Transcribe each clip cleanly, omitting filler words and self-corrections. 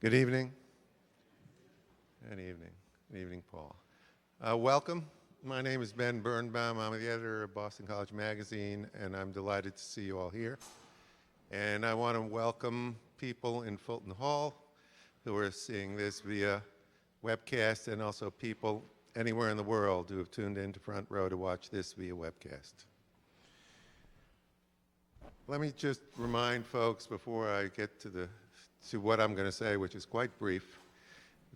Good evening. Good evening. Good evening, Paul. Welcome. My name is Ben Birnbaum. I'm the editor of Boston College Magazine, and I'm delighted to see you all here. And I want to welcome people in Fulton Hall who are seeing this via webcast, and also people anywhere in the world who have tuned into Front Row to watch this via webcast. Let me just remind folks before I get to what I'm going to say, which is quite brief,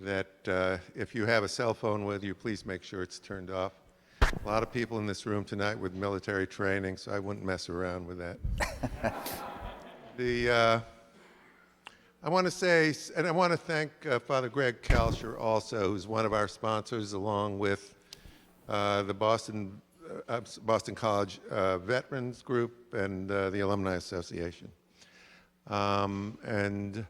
that if you have a cell phone with you, please make sure it's turned off. A lot of people in this room tonight with military training, so I wouldn't mess around with that. I want to say, and I want to thank Father Greg Kalsher also, who's one of our sponsors, along with the Boston College Veterans Group and the Alumni Association. And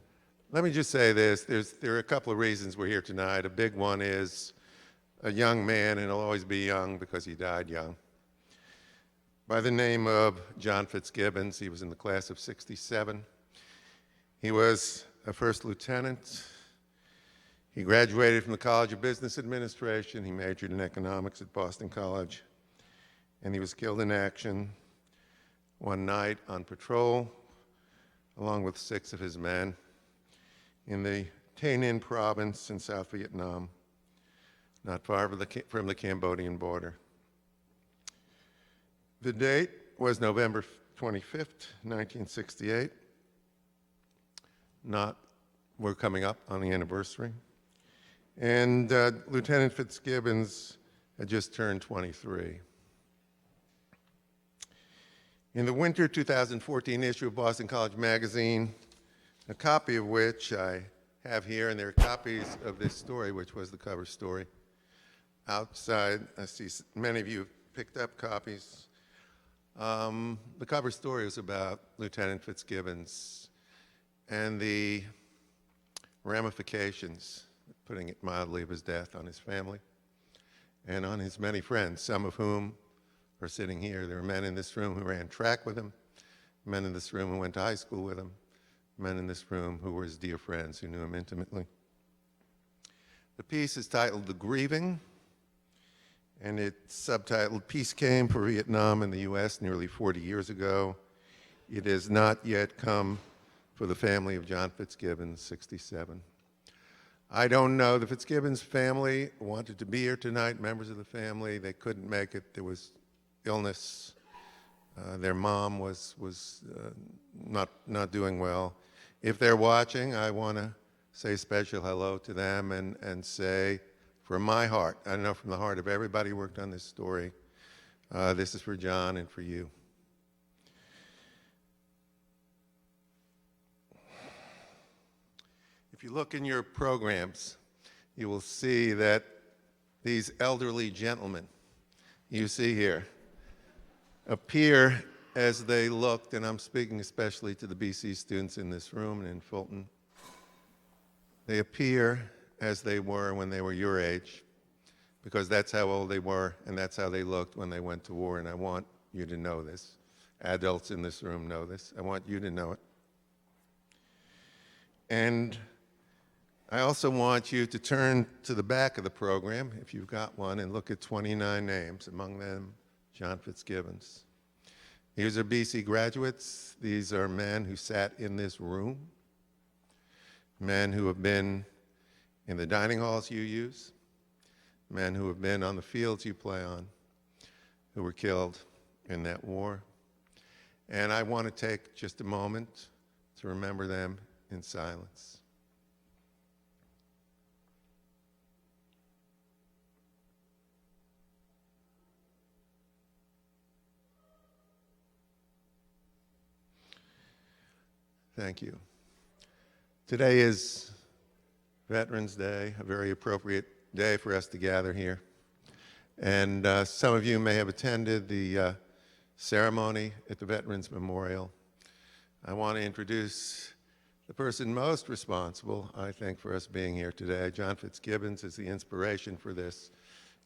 let me just say this, there are a couple of reasons we're here tonight. A big one is a young man, and he'll always be young because he died young, by the name of John Fitzgibbons. He was in the class of '67. He was a first lieutenant. He graduated from the College of Business Administration. He majored in economics at Boston College. And he was killed in action one night on patrol, along with 6 of his men, in the Tay Ninh province in South Vietnam, not far from the Cambodian border. The date was November 25th, 1968. We're coming up on the anniversary. And Lieutenant Fitzgibbons had just turned 23. In the winter 2014 issue of Boston College Magazine, a copy of which I have here, and there are copies of this story, which was the cover story, outside. I see many of you have picked up copies. The cover story is about Lieutenant Fitzgibbons and the ramifications, putting it mildly, of his death on his family and on his many friends, some of whom are sitting here. There are men in this room who ran track with him, men in this room who went to high school with him, men in this room who were his dear friends, who knew him intimately. The piece is titled The Grieving, and it's subtitled Peace Came for Vietnam and the U.S. nearly 40 years ago. It has not yet come for the family of John Fitzgibbons, 67. I don't know. The Fitzgibbons family wanted to be here tonight, members of the family. They couldn't make it. There was illness. Their mom was not doing well. If they're watching, I want to say a special hello to them and say, from my heart, I know from the heart of everybody who worked on this story, this is for John and for you. If you look in your programs, you will see that these elderly gentlemen you see here appear as they looked, and I'm speaking especially to the BC students in this room and in Fulton. They appear as they were when they were your age, because that's how old they were and that's how they looked when they went to war, and I want you to know this. Adults in this room know this. I want you to know it. And I also want you to turn to the back of the program, if you've got one, and look at 29 names, among them John Fitzgibbons. These are BC graduates. These are men who sat in this room, men who have been in the dining halls you use, men who have been on the fields you play on, who were killed in that war. And I want to take just a moment to remember them in silence. Thank you. Today is Veterans Day, a very appropriate day for us to gather here. And some of you may have attended the ceremony at the Veterans Memorial. I want to introduce the person most responsible, I think, for us being here today. John Fitzgibbons is the inspiration for this.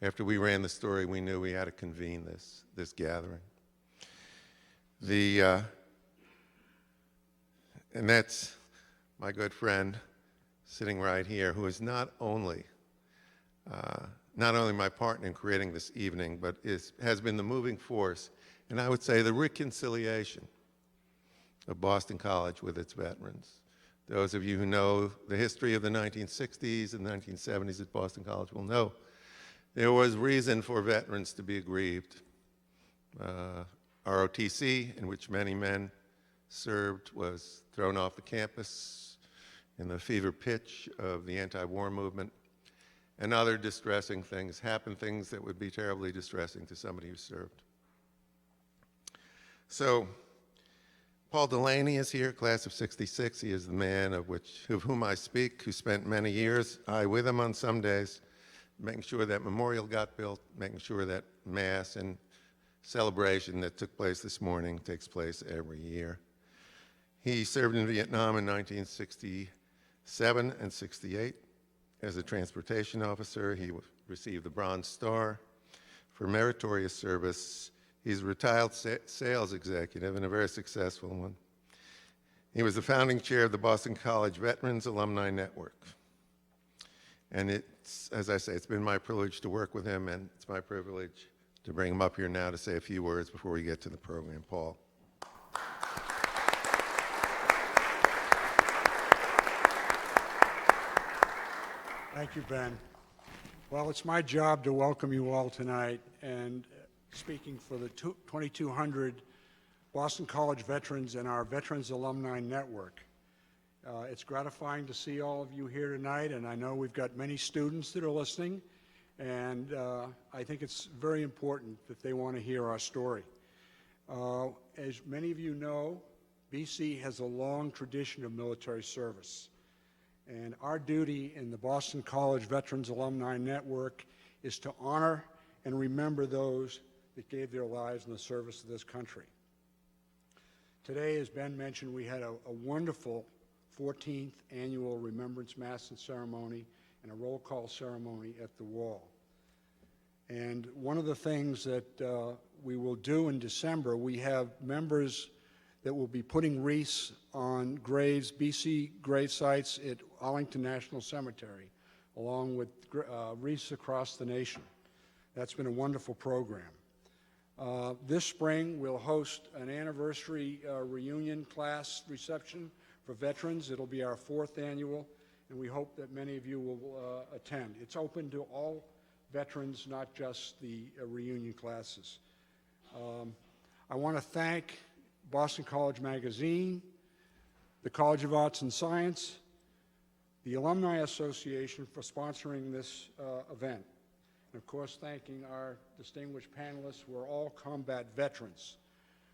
After we ran the story, we knew we had to convene this gathering. And that's my good friend, sitting right here, who is not only my partner in creating this evening, but has been the moving force, and I would say the reconciliation of Boston College with its veterans. Those of you who know the history of the 1960s and 1970s at Boston College will know there was reason for veterans to be aggrieved. ROTC, in which many men served, was thrown off the campus in the fever pitch of the anti-war movement, and other distressing things happened, things that would be terribly distressing to somebody who served. So, Paul Delaney is here, class of '66. He is the man of whom I speak, who spent many years, I with him on some days, making sure that memorial got built, making sure that Mass and celebration that took place this morning takes place every year. He served in Vietnam in 1967 and '68 as a transportation officer. He received the Bronze Star for meritorious service. He's a retired sales executive and a very successful one. He was the founding chair of the Boston College Veterans Alumni Network. And it's, as I say, it's been my privilege to work with him, and it's my privilege to bring him up here now to say a few words before we get to the program. Paul. Thank you, Ben. Well, it's my job to welcome you all tonight, and speaking for the 2,200 Boston College veterans and our Veterans Alumni Network. It's gratifying to see all of you here tonight, and I know we've got many students that are listening, and I think it's very important that they want to hear our story. As many of you know, BC has a long tradition of military service, and our duty in the Boston College Veterans Alumni Network is to honor and remember those that gave their lives in the service of this country. Today, as Ben mentioned, we had a wonderful 14th annual Remembrance Mass and ceremony and a roll call ceremony at the Wall. And one of the things that we will do in December, we have members that will be putting wreaths on graves, BC grave sites at Arlington National Cemetery, along with wreaths across the nation. That's been a wonderful program. This spring, we'll host an anniversary reunion class reception for veterans. It'll be our 4th annual, and we hope that many of you will attend. It's open to all veterans, not just the reunion classes. I want to thank Boston College Magazine, the College of Arts and Science, the Alumni Association for sponsoring this event. And of course, thanking our distinguished panelists who are all combat veterans.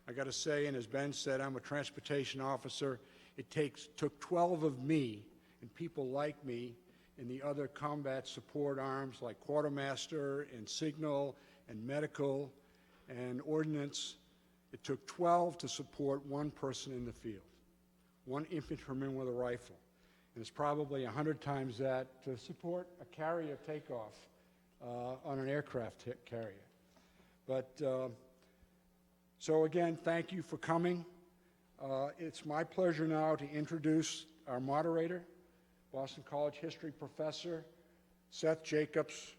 I got to say, and as Ben said, I'm a transportation officer. It took 12 of me and people like me in the other combat support arms like quartermaster and signal and medical and ordnance. It took 12 to support one person in the field, one infantryman with a rifle. And it's probably 100 times that to support a carrier takeoff on an aircraft carrier. But so again, thank you for coming. It's my pleasure now to introduce our moderator, Boston College history professor, Seth Jacobs.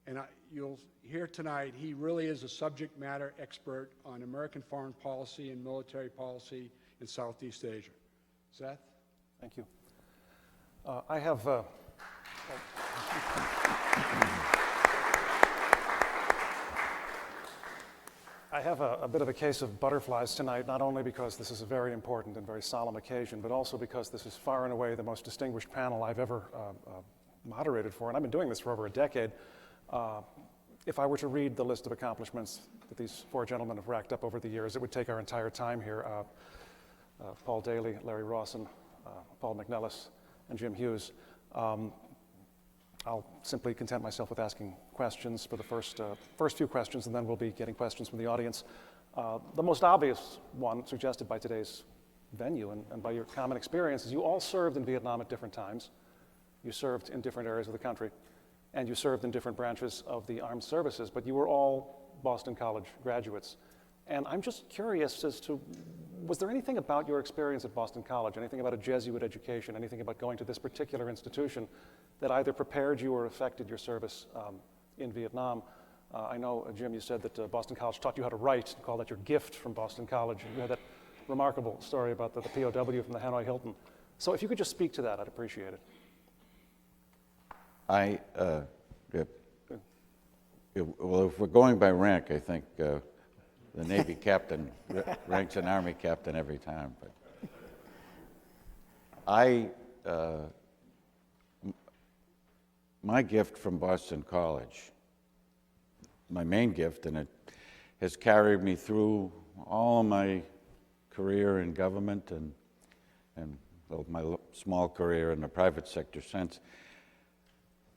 And you'll hear tonight, he really is a subject matter expert on American foreign policy and military policy in Southeast Asia. Seth? Thank you. I have a bit of a case of butterflies tonight, not only because this is a very important and very solemn occasion, but also because this is far and away the most distinguished panel I've ever moderated for, and I've been doing this for over a decade. If I were to read the list of accomplishments that these 4 gentlemen have racked up over the years, it would take our entire time here. Paul Daly, Larry Rawson, Paul McNellis, and Jim Hughes. I'll simply content myself with asking questions for the first few questions, and then we'll be getting questions from the audience. The most obvious one suggested by today's venue and by your common experience is you all served in Vietnam at different times. You served in different areas of the country, and you served in different branches of the armed services, but you were all Boston College graduates. And I'm just curious as to was there anything about your experience at Boston College, anything about a Jesuit education, anything about going to this particular institution that either prepared you or affected your service in Vietnam? I know, Jim, you said that Boston College taught you how to write, you call that your gift from Boston College. You had that remarkable story about the POW from the Hanoi Hilton. So if you could just speak to that, I'd appreciate it. Well, if we're going by rank, I think the Navy captain ranks an Army captain every time. But my gift from Boston College, my main gift, and it has carried me through all my career in government and my small career in the private sector since,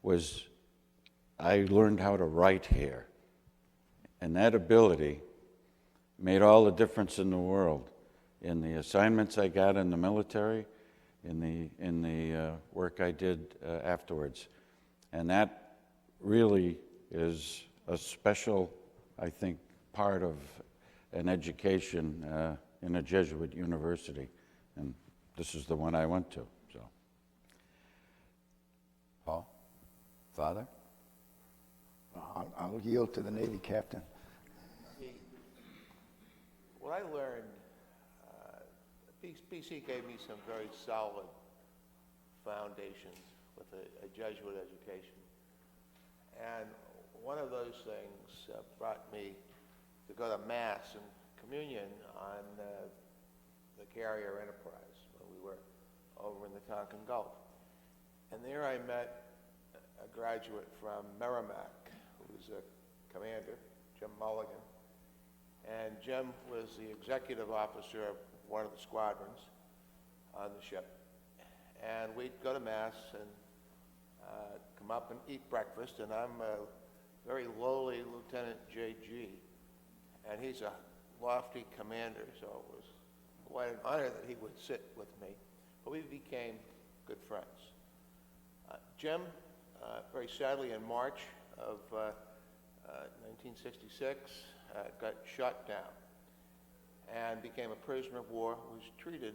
was I learned how to write here. And that ability made all the difference in the world. In the assignments I got in the military, in the work I did afterwards. And that really is a special, I think, part of an education in a Jesuit university. And this is the one I went to, so. Paul? Father? I'll yield to the Navy captain. What I learned, BC gave me some very solid foundations with a Jesuit education. And one of those things brought me to go to Mass and Communion on the Carrier Enterprise when we were over in the Tonkin Gulf. And there I met a graduate from Merrimack, who was a commander, Jim Mulligan. And Jim was the executive officer of one of the squadrons on the ship. And we'd go to Mass and come up and eat breakfast, and I'm a very lowly Lieutenant J.G., and he's a lofty commander, so it was quite an honor that he would sit with me. But we became good friends. Jim, very sadly in March of 1966, got shot down and became a prisoner of war, was treated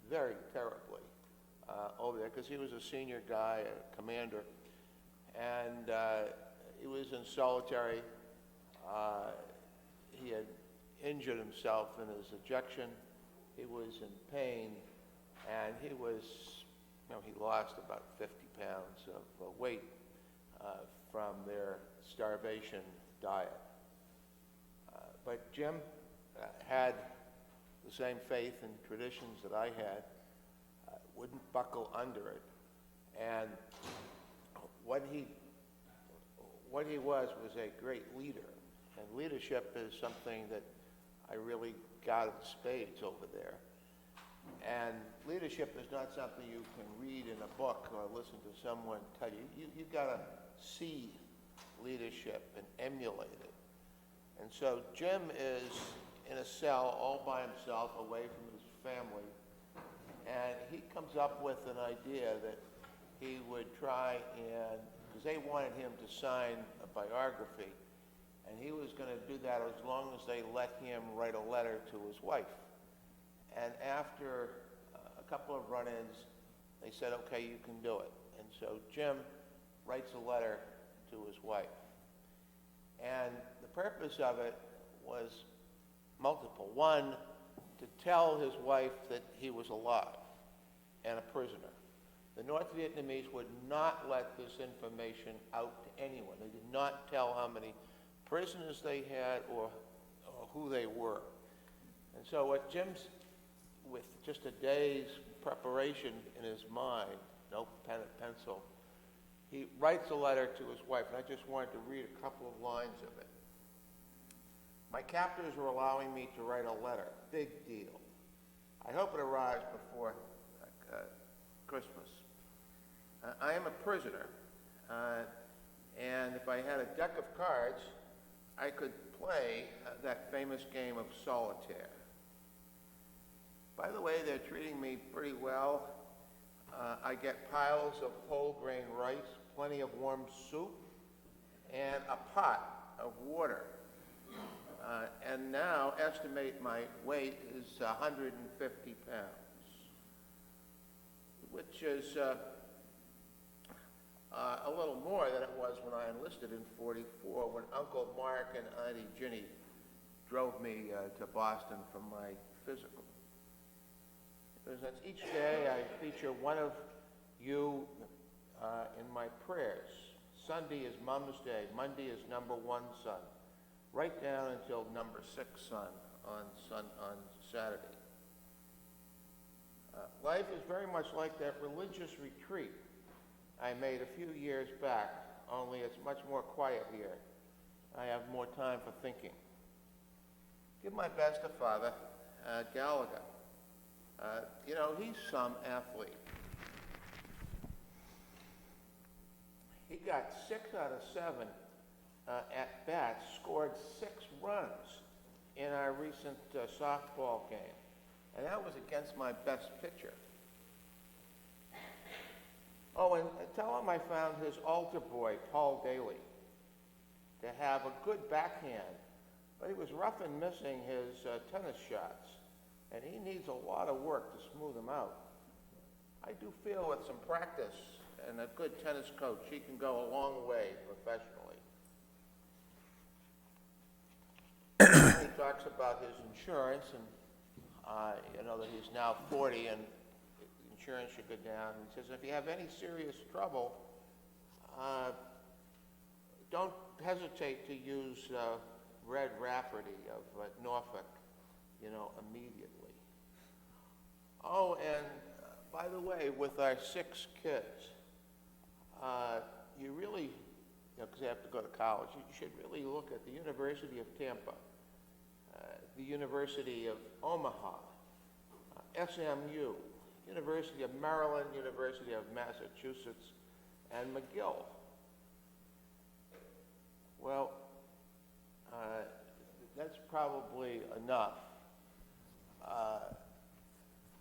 very terribly over there because he was a senior guy, a commander, and he was in solitary. He had injured himself in his ejection. He was in pain, and he was, he lost about 50 pounds of weight from their starvation diet. But Jim had the same faith and traditions that I had, wouldn't buckle under it, and what he was a great leader. And leadership is something that I really got in spades over there. And leadership is not something you can read in a book or listen to someone tell you. You've got to see leadership and emulate it. And so Jim is in a cell all by himself, away from his family, and he comes up with an idea that he would try and, because they wanted him to sign a biography, and he was going to do that as long as they let him write a letter to his wife. And after a couple of run-ins, they said, okay, you can do it. And so Jim writes a letter to his wife. And the purpose of it was multiple. One, to tell his wife that he was alive and a prisoner. The North Vietnamese would not let this information out to anyone. They did not tell how many prisoners they had or who they were. And so what Jim's, with just a day's preparation in his mind, no pen and pencil, he writes a letter to his wife, and I just wanted to read a couple of lines of it. My captors are allowing me to write a letter. Big deal. I hope it arrives before Christmas. I am a prisoner, and if I had a deck of cards, I could play that famous game of solitaire. By the way, they're treating me pretty well. I get piles of whole grain rice, plenty of warm soup, and a pot of water. And and now estimate my weight is 150 pounds, which is a little more than it was when I enlisted in '44, when Uncle Mark and Auntie Ginny drove me to Boston for my physical. Because each day I feature one of you in my prayers. Sunday is Mom's Day. Monday is number 1 son. Right down until number 6 son on Saturday. Life is very much like that religious retreat I made a few years back, only it's much more quiet here. I have more time for thinking. Give my best to Father Gallagher. You know, he's some athlete. He got 6 out of 7 at bats, scored 6 runs in our recent softball game. And that was against my best pitcher. Oh, and tell him I found his altar boy, Paul Daly, to have a good backhand, but he was rough and missing his tennis shots, and he needs a lot of work to smooth them out. I do feel with some practice and a good tennis coach, he can go a long way professionally. He talks about his insurance, and you know that he's now 40 and insurance should go down. He says, if you have any serious trouble, don't hesitate to use Red Rafferty of Norfolk, you know, immediately. Oh, and by the way, with our 6 kids, you really, because they have to go to college, you should really look at the University of Tampa, the University of Omaha, SMU, University of Maryland, University of Massachusetts, and McGill. Well, that's probably enough.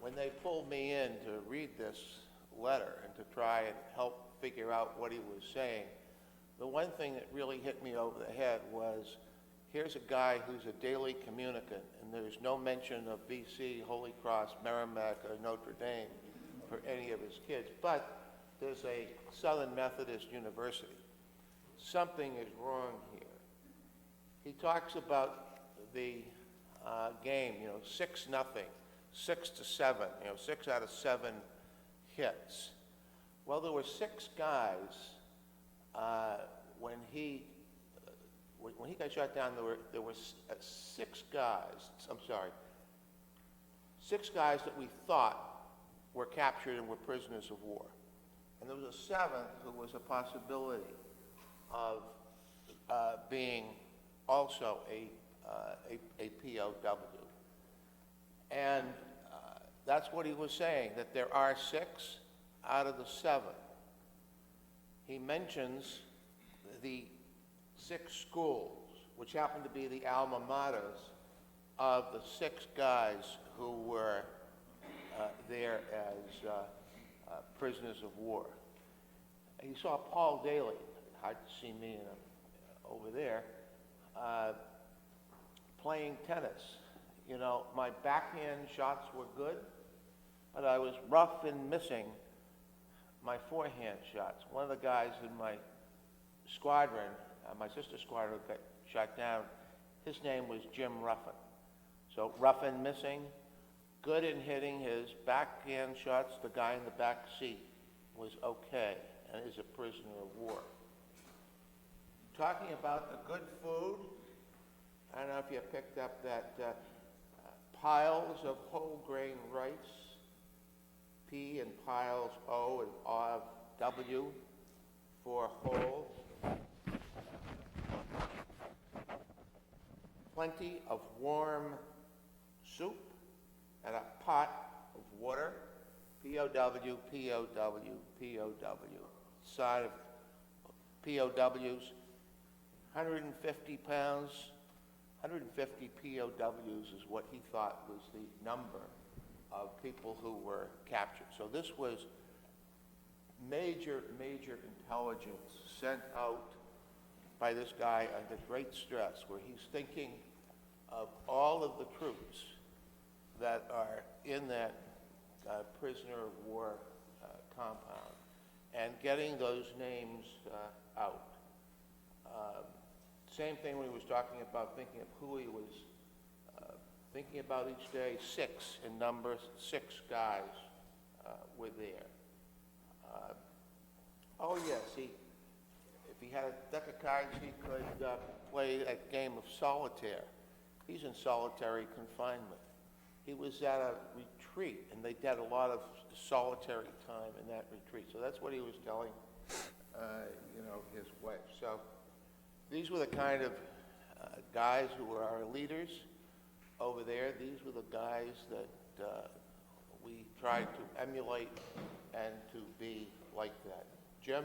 When they pulled me in to read this letter and to try and help figure out what he was saying, the one thing that really hit me over the head was, here's a guy who's a daily communicant, and there's no mention of BC, Holy Cross, Merrimack, or Notre Dame for any of his kids, but there's a Southern Methodist University. Something is wrong here. He talks about the game, you know, 6-0, 6-7, you know, 6 out of 7 hits. Well, there were 6 guys when he got shot down. There were 6 guys. I'm sorry, 6 guys that we thought were captured and were prisoners of war, and there was a 7th who was a possibility of being also a POW. And that's what he was saying, that there are 6 out of the 7. He mentions the 6 schools, which happen to be the alma maters of the 6 guys who were there as prisoners of war. And you saw Paul Daly, hard to see me over there, playing tennis. You know, my backhand shots were good, but I was rough and missing my forehand shots. One of the guys in my squadron, my sister's squadron, got shot down. His name was Jim Ruffin. So rough and missing, good in hitting his backhand shots. The guy in the back seat was okay and is a prisoner of war. Talking about the good food, I don't know if you picked up that piles of whole grain rice, P and piles O and W for whole. Plenty of warm soup and a pot of water, POW, POW, POW. Side of POWs, 150 pounds, 150 POWs is what he thought was the number of people who were captured. So this was major, major intelligence sent out by this guy under great stress, where he's thinking of all of the troops that are in that prisoner of war compound and getting those names out. Same thing when he was talking about thinking of who he was thinking about each day. 6 in number, 6 guys were there. Oh yes, if he had a deck of cards, he could play a game of solitaire. He's in solitary confinement. He was at a retreat, and they had a lot of solitary time in that retreat. So that's what he was telling, his wife. So these were the kind of guys who were our leaders over there. These were the guys that we tried to emulate and to be like that. Jim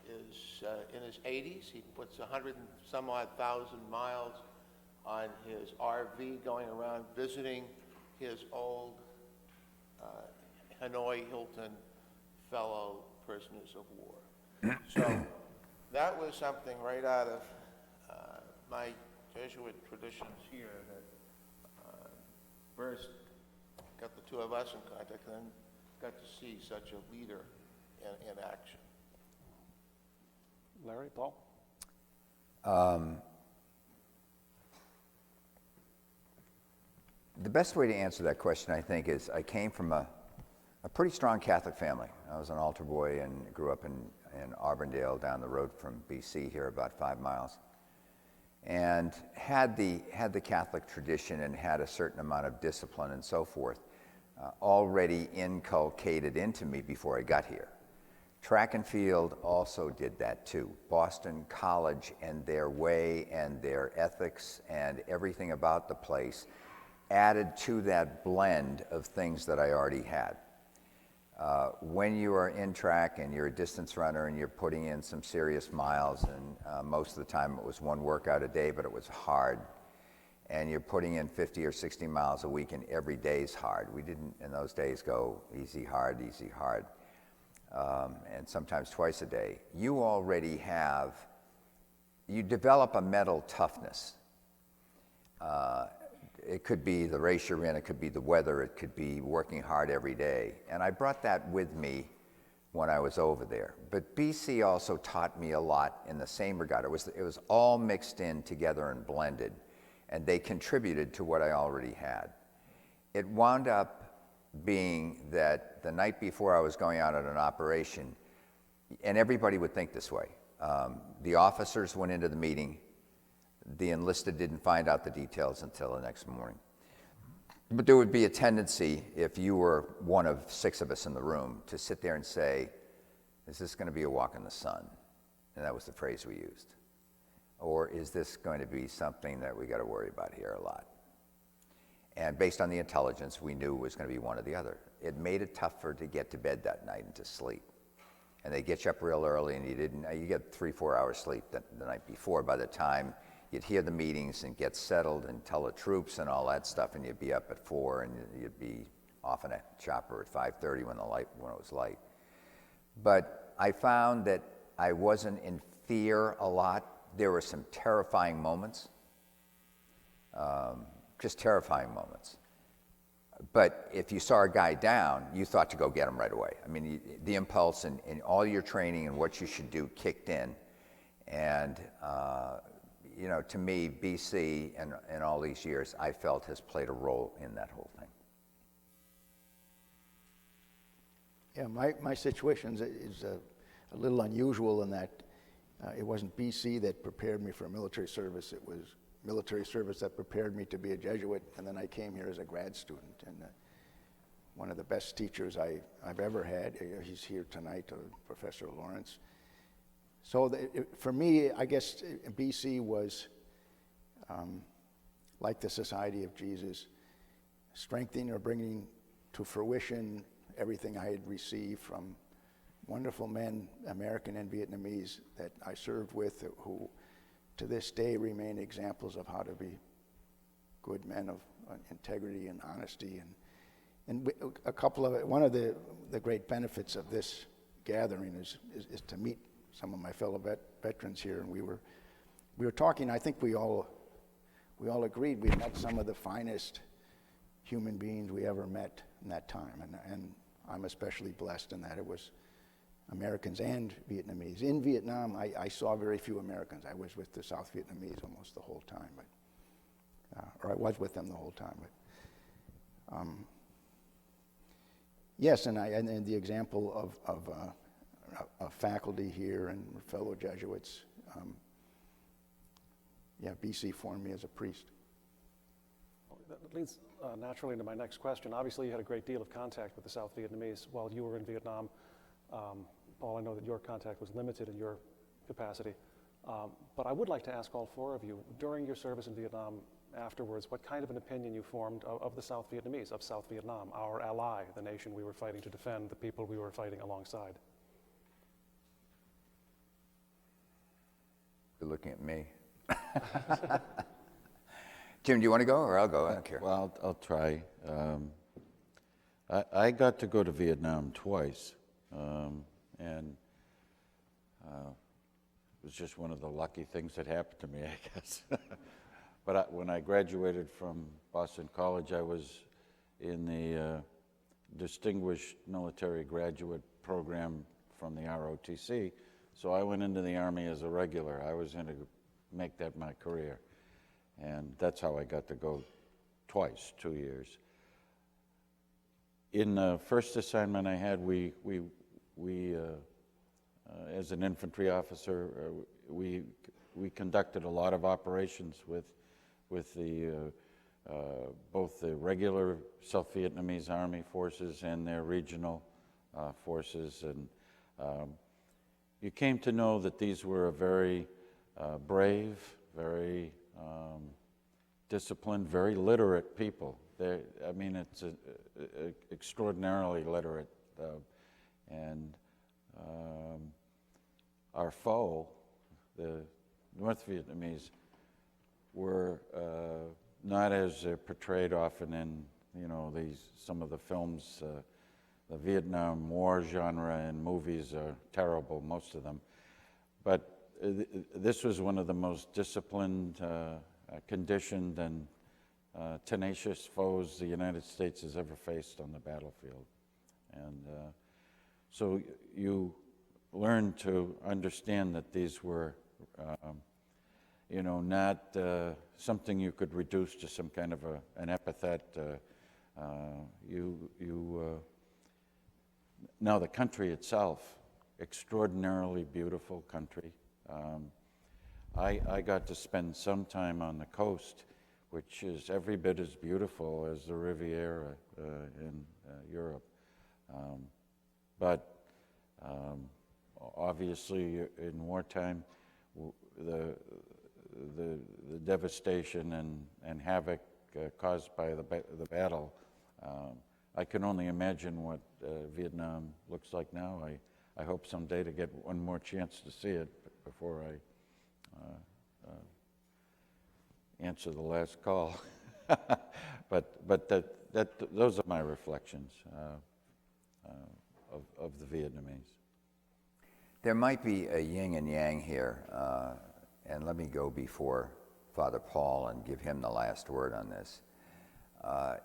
is in his 80s. He puts 100 and some odd thousand miles on his RV going around visiting his old Hanoi Hilton fellow prisoners of war. So that was something right out of my Jesuit traditions here that first got the two of us in contact and then got to see such a leader in action. Larry, Paul? The best way to answer that question, I think, is I came from a pretty strong Catholic family. I was an altar boy and grew up in Auburndale down the road from BC here, about 5 miles. And had the Catholic tradition and had a certain amount of discipline and so forth already inculcated into me before I got here. Track and field also did that too. Boston College and their way and their ethics and everything about the place added to that blend of things that I already had. When you are in track and you're a distance runner and you're putting in some serious miles, and most of the time it was one workout a day, but it was hard, and you're putting in 50 or 60 miles a week and every day's hard. We didn't in those days go easy, hard, and sometimes twice a day. You develop a mental toughness. It could be the race you're in, it could be the weather, it could be working hard every day. And I brought that with me when I was over there. But BC also taught me a lot in the same regard. It was all mixed in together and blended, and they contributed to what I already had. It wound up being that the night before I was going out on an operation, and everybody would think this way, the officers went into the meeting. The enlisted didn't find out the details until the next morning. But there would be a tendency, if you were one of 6 of us in the room, to sit there and say, is this going to be a walk in the sun? And that was the phrase we used. Or is this going to be something that we got to worry about here a lot? And based on the intelligence, we knew it was going to be one or the other. It made it tougher to get to bed that night and to sleep. And they get you up real early, and you get 3-4 hours sleep the night before. By the time you'd hear the meetings and get settled and tell the troops and all that stuff, and you'd be up at 4 and you'd be off in a chopper at 5:30 when it was light. But I found that I wasn't in fear a lot. There were some terrifying moments, just terrifying moments. But if you saw a guy down, you thought to go get him right away. I mean, the impulse and all your training and what you should do kicked in. And to me, BC and all these years, I felt has played a role in that whole thing. Yeah, my situation is a little unusual in that it wasn't BC that prepared me for military service. It was military service that prepared me to be a Jesuit, and then I came here as a grad student. And one of the best teachers I've ever had, he's here tonight, Professor Lawrence. So for me, I guess BC was like the Society of Jesus, strengthening or bringing to fruition everything I had received from wonderful men, American and Vietnamese, that I served with, who to this day remain examples of how to be good men of integrity and honesty. And one of the great benefits of this gathering is to meet some of my fellow veterans here. And we were talking, I think we all we all agreed we met some of the finest human beings we ever met in that time. And I'm especially blessed in that it was Americans and Vietnamese. In Vietnam, I saw very few Americans. I was with the South Vietnamese almost the whole time, or I was with them the whole time. But yes, and the example of faculty here and fellow Jesuits, BC formed me as a priest. That leads naturally into my next question. Obviously, you had a great deal of contact with the South Vietnamese while you were in Vietnam. Paul, I know that your contact was limited in your capacity, but I would like to ask all four of you, during your service in Vietnam afterwards, what kind of an opinion you formed of the South Vietnamese, of South Vietnam, our ally, the nation we were fighting to defend, the people we were fighting alongside? You're looking at me. Jim, do you want to go, or I'll go? I don't care. Well, I'll try. I got to go to Vietnam twice, and it was just one of the lucky things that happened to me, I guess. But when I graduated from Boston College, I was in the Distinguished Military Graduate Program from the ROTC, so I went into the Army as a regular. I was going to make that my career, and that's how I got to go twice, 2 years. In the first assignment I had, we as an infantry officer, we conducted a lot of operations with the both the regular South Vietnamese Army forces and their regional forces, and you came to know that these were a very brave, very disciplined, very literate people. It's extraordinarily literate, and our foe, the North Vietnamese, were not as they're portrayed often in some of the films. The Vietnam War genre in movies are terrible, most of them, but this was one of the most disciplined, conditioned, and tenacious foes the United States has ever faced on the battlefield. And so you learn to understand that these were, not something you could reduce to some kind of an epithet. Now the country itself, extraordinarily beautiful country. I got to spend some time on the coast, which is every bit as beautiful as the Riviera in Europe. But obviously, in wartime, the devastation and havoc caused by the battle, I can only imagine what Vietnam looks like now. I hope someday to get one more chance to see it before I answer the last call. but those are my reflections of the Vietnamese. There might be a yin and yang here, and let me go before Father Paul and give him the last word on this. I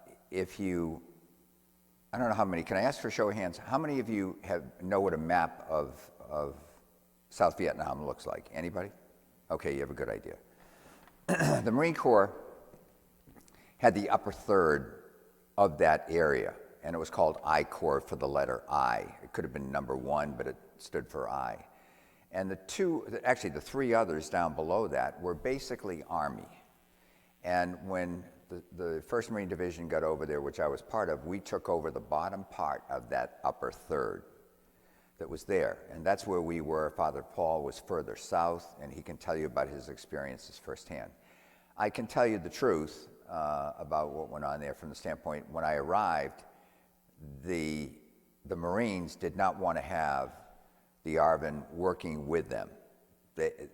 don't know how many, can I ask for a show of hands? How many of you know what a map of South Vietnam looks like? Anybody? Okay, you have a good idea. The Marine Corps had the upper third of that area, and it was called I Corps for the letter I. It could have been number 1, but it stood for I. And the three others down below that were basically Army. And when the 1st Marine Division got over there, which I was part of, we took over the bottom part of that upper third that was there. And that's where we were. Father Paul was further south, and he can tell you about his experiences firsthand. I can tell you the truth about what went on there from the standpoint, when I arrived, the Marines did not want to have the ARVN working with them.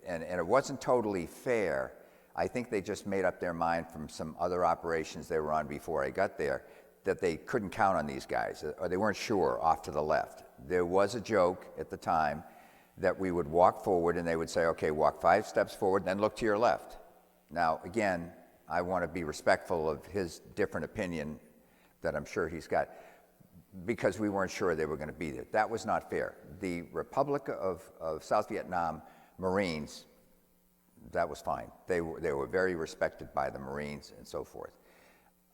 And it wasn't totally fair. I think they just made up their mind from some other operations they were on before I got there that they couldn't count on these guys, or they weren't sure off to the left. There was a joke at the time that we would walk forward and they would say, okay, walk 5 steps forward, then look to your left. Now, again, I want to be respectful of his different opinion that I'm sure he's got, because we weren't sure they were going to be there. That was not fair. The Republic of South Vietnam Marines, that was fine. They were very respected by the Marines and so forth.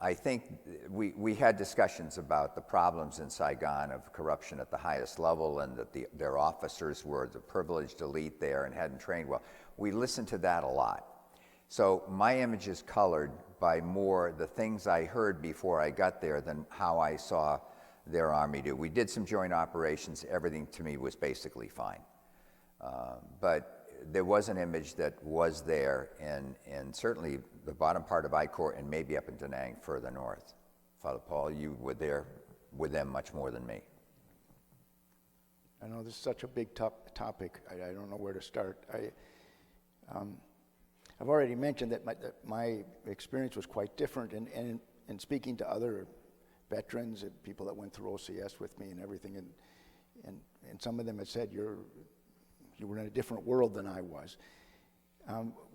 I think we had discussions about the problems in Saigon of corruption at the highest level, and that their officers were the privileged elite there and hadn't trained well. We listened to that a lot. So my image is colored by more the things I heard before I got there than how I saw their army do. We did some joint operations. Everything to me was basically fine. But there was an image that was there in certainly the bottom part of I Corps and maybe up in Da Nang further north. Father Paul, you were there with them much more than me. I know this is such a big topic. I don't know where to start. I've already mentioned that my experience was quite different, and in speaking to other veterans and people that went through OCS with me and everything, and some of them had said, you were in a different world than I was.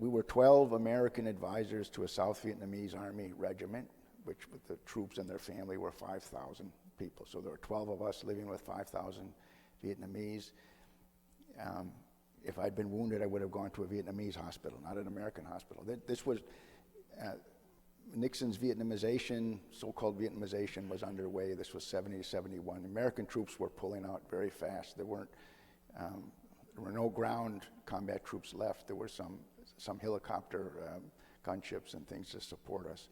We were 12 American advisors to a South Vietnamese Army regiment, which with the troops and their family were 5,000 people. So there were 12 of us living with 5,000 Vietnamese. If I'd been wounded, I would have gone to a Vietnamese hospital, not an American hospital. This was Nixon's Vietnamization, so-called Vietnamization, was underway. This was 70 to 71. American troops were pulling out very fast. There were no ground combat troops left. There were some helicopter gunships and things to support us.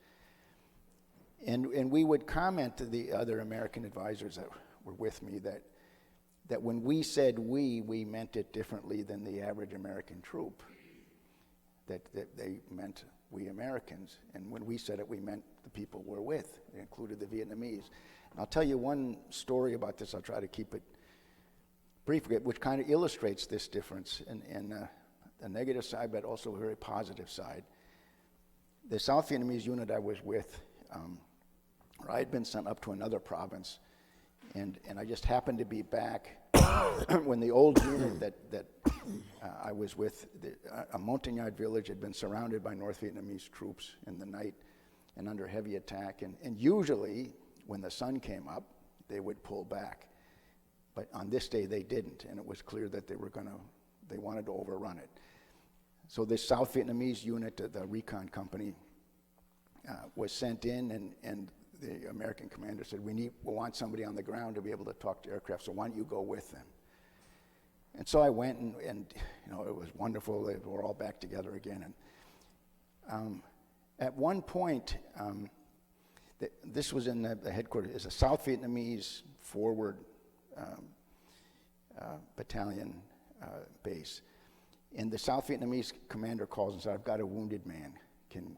And we would comment to the other American advisors that were with me that when we said we meant it differently than the average American troop, that they meant we Americans. And when we said it, we meant the people we're with. It included the Vietnamese. And I'll tell you one story about this. I'll try to keep it brief, which kind of illustrates this difference in the negative side, but also a very positive side. The South Vietnamese unit I was with, I had been sent up to another province, and I just happened to be back when the old unit that I was with, a Montagnard village, had been surrounded by North Vietnamese troops in the night and under heavy attack. And usually, when the sun came up, they would pull back. But on this day, they didn't, and it was clear that they wanted to overrun it. So this South Vietnamese unit, the recon company, was sent in, and the American commander said, we want somebody on the ground to be able to talk to aircraft, so why don't you go with them? And so I went, and it was wonderful. They were all back together again. And at one point, this was in the headquarters, is a South Vietnamese forward battalion base. And the South Vietnamese commander calls and says, I've got a wounded man. Can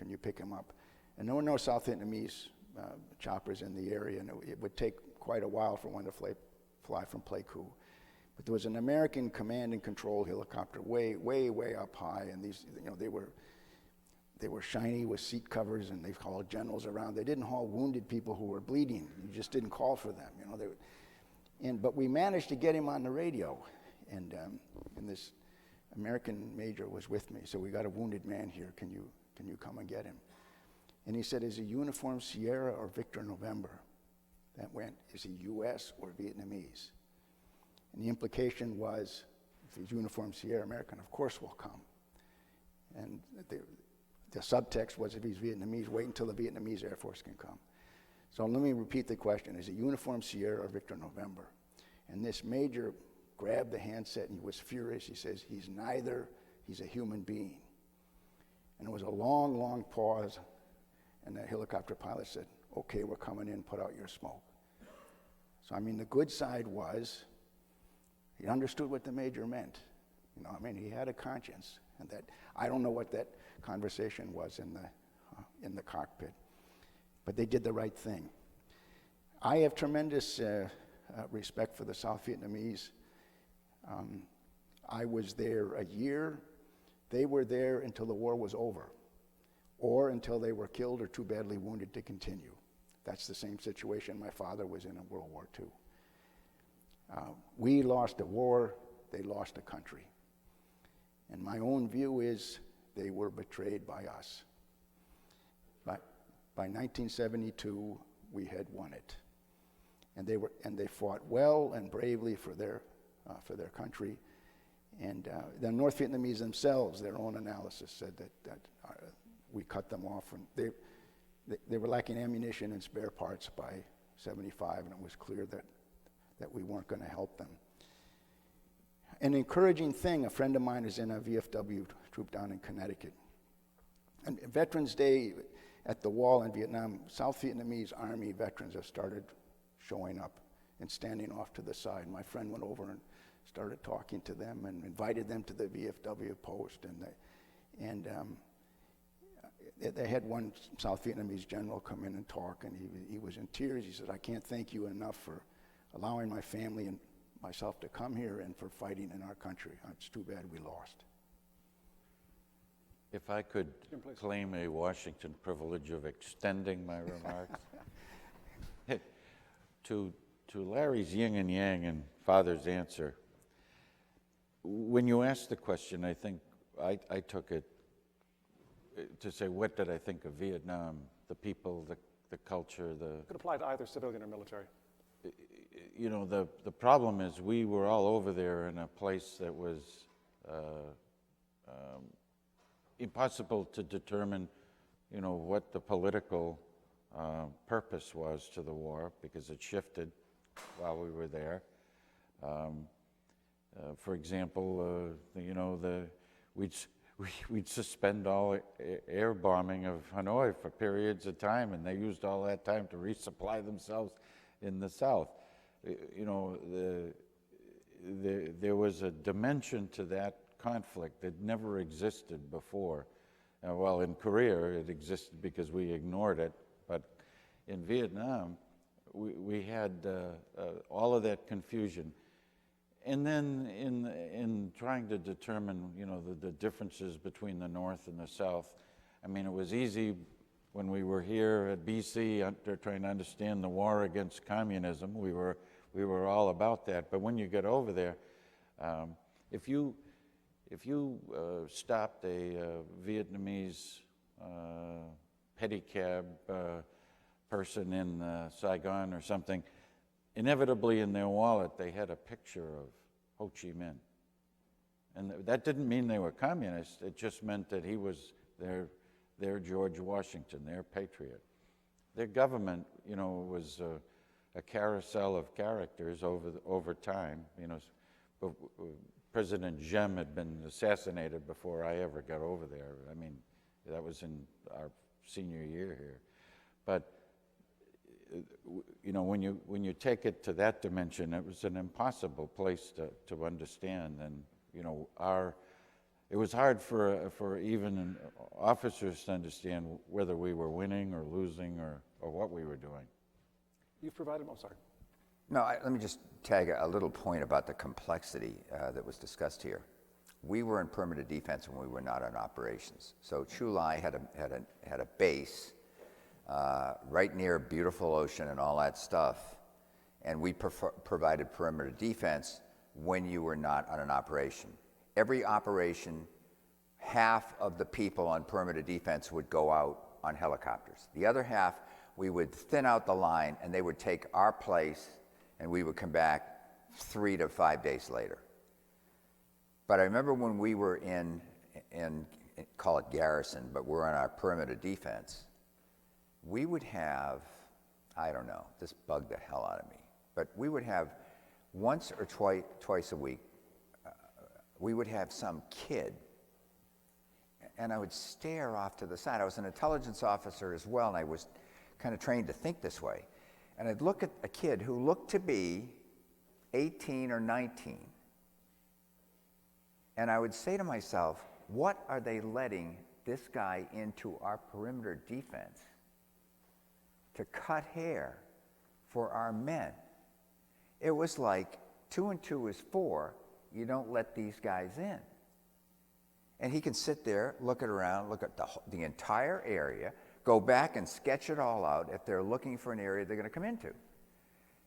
you pick him up? And there were no South Vietnamese choppers in the area, and it would take quite a while for one to fly from Pleiku. But there was an American command and control helicopter way, way, way up high, and these, they were shiny with seat covers, and they hauled generals around. They didn't haul wounded people who were bleeding. You just didn't call for them, But we managed to get him on the radio, and this American major was with me. So we got a wounded man here. Can you come and get him? And he said, is he Uniform Sierra or Victor November? That went, is he U.S. or Vietnamese? And the implication was, if he's Uniform Sierra American, of course we'll come. And the subtext was, if he's Vietnamese, wait until the Vietnamese Air Force can come. So let me repeat the question. Is it Uniform Sierra or Victor November? And this major grabbed the handset and he was furious. He says, he's neither, he's a human being. And it was a long, long pause. And the helicopter pilot said, okay, we're coming in, put out your smoke. So, the good side was he understood what the major meant. He had a conscience. And that, I don't know what that conversation was in the cockpit, but they did the right thing. I have tremendous respect for the South Vietnamese. I was there a year. They were there until the war was over, or until they were killed or too badly wounded to continue. That's the same situation my father was in World War II. We lost a war, they lost a country. And my own view is they were betrayed by us. By 1972, we had won it, and they fought well and bravely for their country. And the North Vietnamese themselves, their own analysis said that we cut them off, and they were lacking ammunition and spare parts by 75, and it was clear that we weren't going to help them. An encouraging thing, a friend of mine is in a VFW troop down in Connecticut. And Veterans Day at the wall in Vietnam, South Vietnamese Army veterans have started showing up and standing off to the side. My friend went over and started talking to them and invited them to the VFW post. And they had one South Vietnamese general come in and talk, and he was in tears. He said, "I can't thank you enough for allowing my family and myself to come here and for fighting in our country. It's too bad we lost." If I could claim a Washington privilege of extending my remarks. To Larry's yin and yang and Father's answer, when you asked the question, I think I took it to say, what did I think of Vietnam, the people, the culture, It could apply to either civilian or military. You know, the problem is we were all over there in a place that was impossible to determine, you know, what the political purpose was to the war, because it shifted while we were there. For example, you know, we'd suspend all air bombing of Hanoi for periods of time, and they used all that time to resupply themselves in the South. You know, there was a dimension to that conflict that never existed before. Well, in Korea, it existed because we ignored it, but in Vietnam, we had all of that confusion. And then in trying to determine, you know, the differences between the North and the South, I mean, it was easy when we were here at BC trying to understand the war against communism. We were all about that. But when you get over there, if you stopped a Vietnamese pedicab person in Saigon or something, inevitably in their wallet they had a picture of Ho Chi Minh. And that didn't mean they were communists, it just meant that he was their George Washington, their patriot. Their government, you know, was a carousel of characters over time. You know, President Diem had been assassinated before I ever got over there. I mean, that was in our senior year here. But you know, when you take it to that dimension, it was an impossible place to understand. And you know, it was hard for even officers to understand whether we were winning or losing or what we were doing. You've provided, sorry. No, let me just tag a little point about the complexity that was discussed here. We were in perimeter defense when we were not in operations. So Chu Lai had a base right near a beautiful ocean and all that stuff, and we provided perimeter defense when you were not on an operation. Every operation, half of the people on perimeter defense would go out on helicopters. The other half, we would thin out the line, and they would take our place, and we would come back 3 to 5 days later. But I remember when we were in call it garrison, but we're on our perimeter defense, we would have, I don't know, this bugged the hell out of me, but we would have once or twice a week, we would have some kid, and I would stare off to the side. I was an intelligence officer as well, and I was kind of trained to think this way. And I'd look at a kid who looked to be 18 or 19, and I would say to myself, what are they letting this guy into our perimeter defense to cut hair for our men? It was like 2 and 2 is 4. You don't let these guys in. And he can sit there, look around, look at the entire area, go back and sketch it all out if they're looking for an area they're going to come into.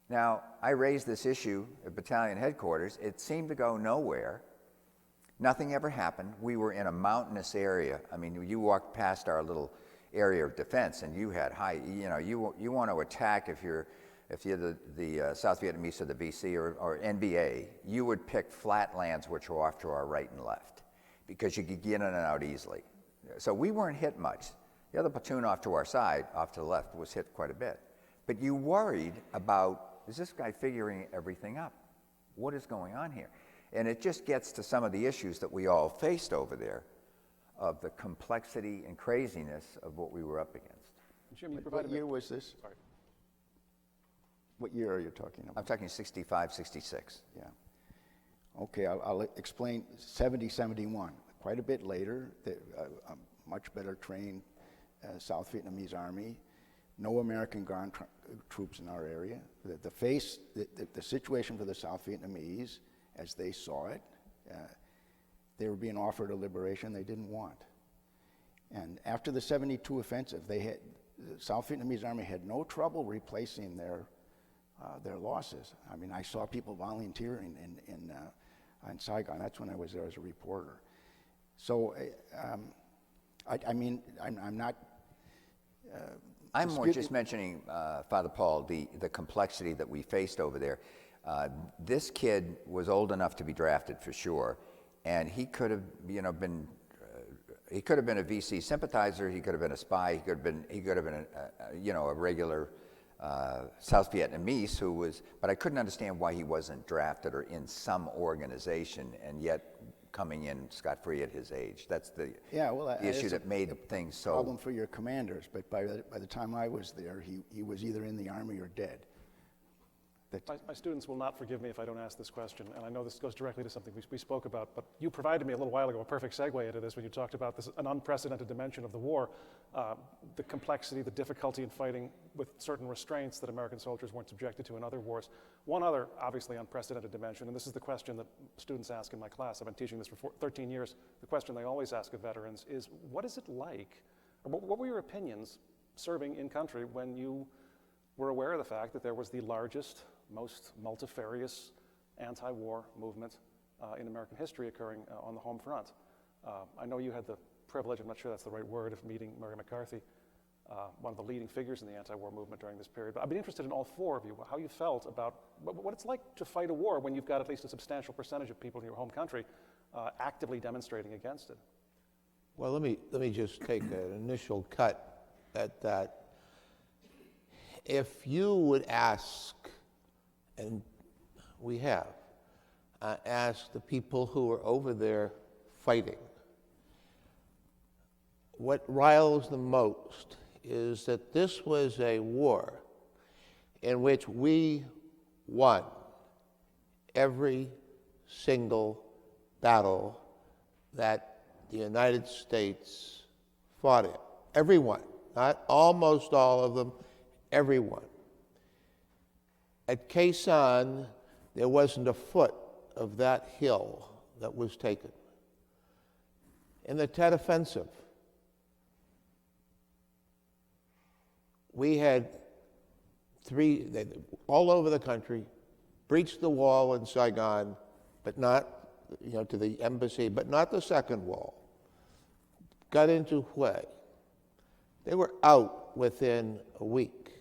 Now, I raised this issue at battalion headquarters. It seemed to go nowhere. Nothing ever happened. We were in a mountainous area. I mean, you walked past our little area of defense, and you had high. You want to attack if you're the South Vietnamese or the VC or NBA. You would pick flat lands which were off to our right and left, because you could get in and out easily. So we weren't hit much. The other platoon off to our side, off to the left, was hit quite a bit. But you worried about, is this guy figuring everything up? What is going on here? And it just gets to some of the issues that we all faced over there, of the complexity and craziness of what we were up against. Jim, you What provided year me. was this? Sorry. What year are you talking about? I'm talking 65, 66. Yeah. Okay, I'll explain 70, 71. Quite a bit later, a much better trained South Vietnamese army, no American ground troops in our area. The situation for the South Vietnamese, as they saw it, they were being offered a liberation they didn't want. And after the 72 offensive, the South Vietnamese army had no trouble replacing their losses. I mean, I saw people volunteering in Saigon. That's when I was there as a reporter. So, I mean, I'm not. I'm more just mentioning, Father Paul, the complexity that we faced over there. This kid was old enough to be drafted for sure, and he could have, been. He could have been a VC sympathizer. He could have been a spy. He could have been a regular South Vietnamese who was. But I couldn't understand why he wasn't drafted or in some organization, and yet coming in scot-free at his age. That's the issue that made things so. Problem for your commanders, but by the time I was there, he was either in the army or dead. My students will not forgive me if I don't ask this question, and I know this goes directly to something we spoke about, but you provided me a little while ago a perfect segue into this when you talked about an unprecedented dimension of the war, the complexity, the difficulty in fighting with certain restraints that American soldiers weren't subjected to in other wars. One other obviously unprecedented dimension, and this is the question that students ask in my class, I've been teaching this for 13 years, the question they always ask of veterans is, what is it like, or what were your opinions serving in country when you were aware of the fact that there was the largest, most multifarious anti-war movement in American history occurring on the home front. I know you had the privilege, I'm not sure that's the right word, of meeting Mary McCarthy, one of the leading figures in the anti-war movement during this period. But I'd be interested in all four of you, how you felt about what it's like to fight a war when you've got at least a substantial percentage of people in your home country actively demonstrating against it. Well, let me just take an initial cut at that. If you would ask, and we have, asked the people who are over there fighting, what riles them most is that this was a war in which we won every single battle that the United States fought in. Every one, not almost all of them, every one. At Khe Sanh, there wasn't a foot of that hill that was taken. In the Tet Offensive, we had all over the country, breached the wall in Saigon, but not, to the embassy, but not the second wall. Got into Hue. They were out within a week.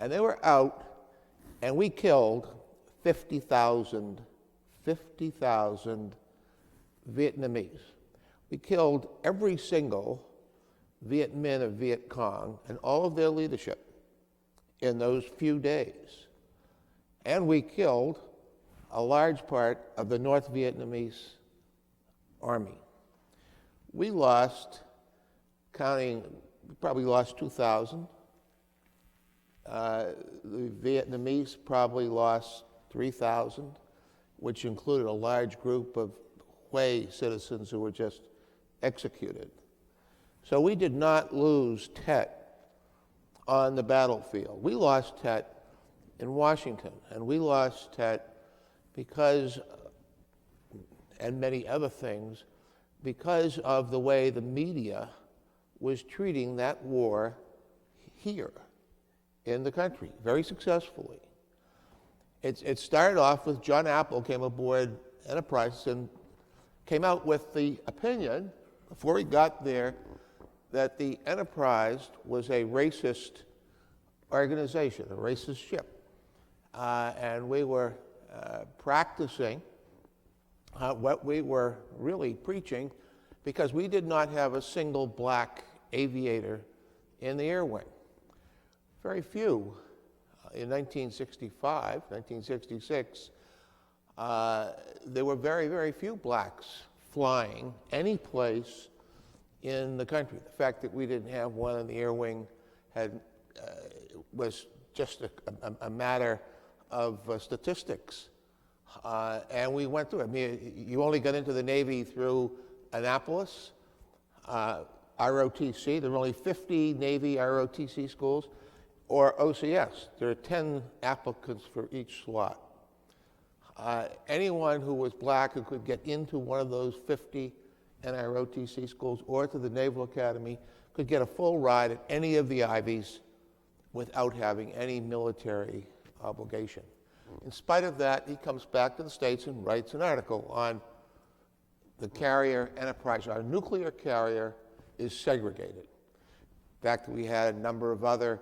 And they were out, and we killed 50,000 Vietnamese. We killed every single Viet Minh or Viet Cong and all of their leadership in those few days. And we killed a large part of the North Vietnamese army. We lost, we probably lost 2,000. The Vietnamese probably lost 3,000, which included a large group of Hue citizens who were just executed. So we did not lose Tet on the battlefield. We lost Tet in Washington, and we lost Tet because, and many other things, because of the way the media was treating that war here in the country, very successfully. It started off with John Apple came aboard Enterprise and came out with the opinion, before he got there, that the Enterprise was a racist organization, a racist ship. And we were practicing what we were really preaching, because we did not have a single black aviator in the air wing. Very few. In 1965, 1966, there were very, very few blacks flying any place in the country. The fact that we didn't have one in the air wing was just a matter of statistics. And we went through it. I mean, you only got into the Navy through Annapolis, ROTC. There were only 50 Navy ROTC schools, or OCS. There are 10 applicants for each slot. Anyone who was black who could get into one of those 50 NROTC schools or to the Naval Academy could get a full ride at any of the Ivies without having any military obligation. In spite of that, he comes back to the States and writes an article on the carrier Enterprise. Our nuclear carrier is segregated. In fact, we had a number of other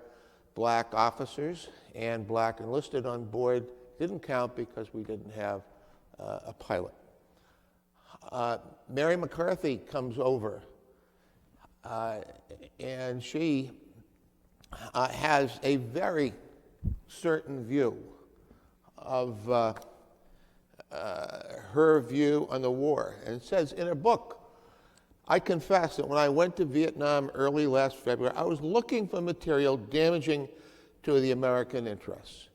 black officers and black enlisted on board. Didn't count because we didn't have a pilot. Mary McCarthy comes over, and she has a very certain view of her view on the war. And it says in her book, I confess that when I went to Vietnam early last February, I was looking for material damaging to the American interests.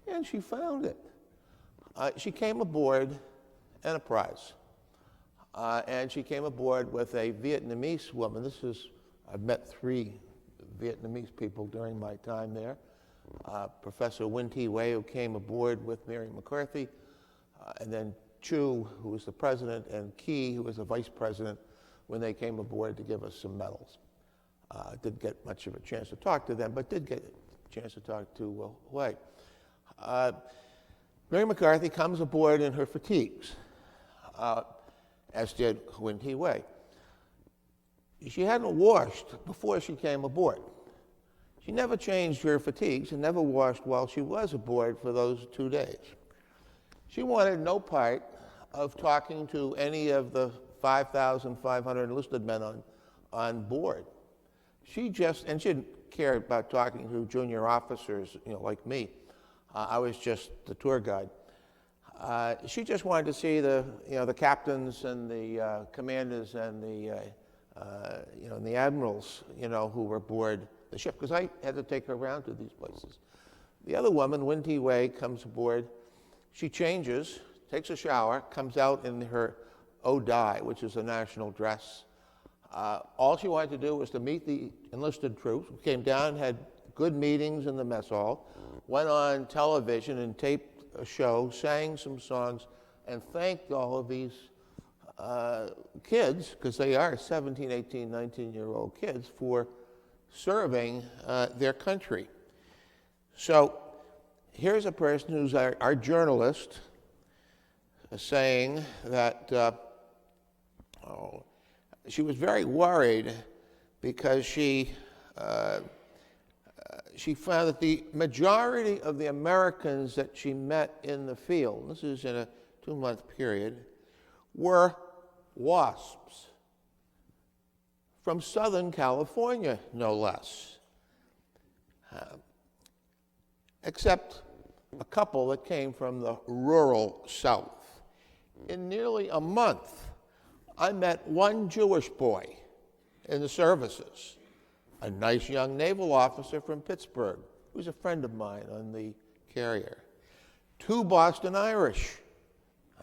And she found it. She came aboard Enterprise. And she came aboard with a Vietnamese woman. I've met 3 Vietnamese people during my time there. Professor Win Thi Wei, who came aboard with Mary McCarthy, and then Chu, who was the president, and Key, who was the vice president, when they came aboard to give us some medals. Didn't get much of a chance to talk to them, but did get a chance to talk to Wei. Mary McCarthy comes aboard in her fatigues, as did Win Thi Wei. She hadn't washed before she came aboard. She never changed her fatigues and never washed while she was aboard for those 2 days. She wanted no part of talking to any of the 5,500 enlisted men on board. She didn't care about talking to junior officers, like me. I was just the tour guide. She just wanted to see the captains and the commanders and the admirals, who were aboard the ship, because I had to take her around to these places. The other woman, Win Thi Wei, comes aboard. She changes, takes a shower, comes out in her Eau Dye, which is a national dress. All she wanted to do was to meet the enlisted troops. Came down, had good meetings in the mess hall, went on television and taped a show, sang some songs, and thanked all of these kids, because they are 17, 18, 19-year-old kids, for serving their country. So here's a person who's our journalist saying that she was very worried because she found that the majority of the Americans that she met in the field, this is in a 2-month period, were WASPs from Southern California, no less, except a couple that came from the rural South. In nearly a month, I met one Jewish boy in the services, a nice young naval officer from Pittsburgh, who's a friend of mine on the carrier. 2 Boston Irish,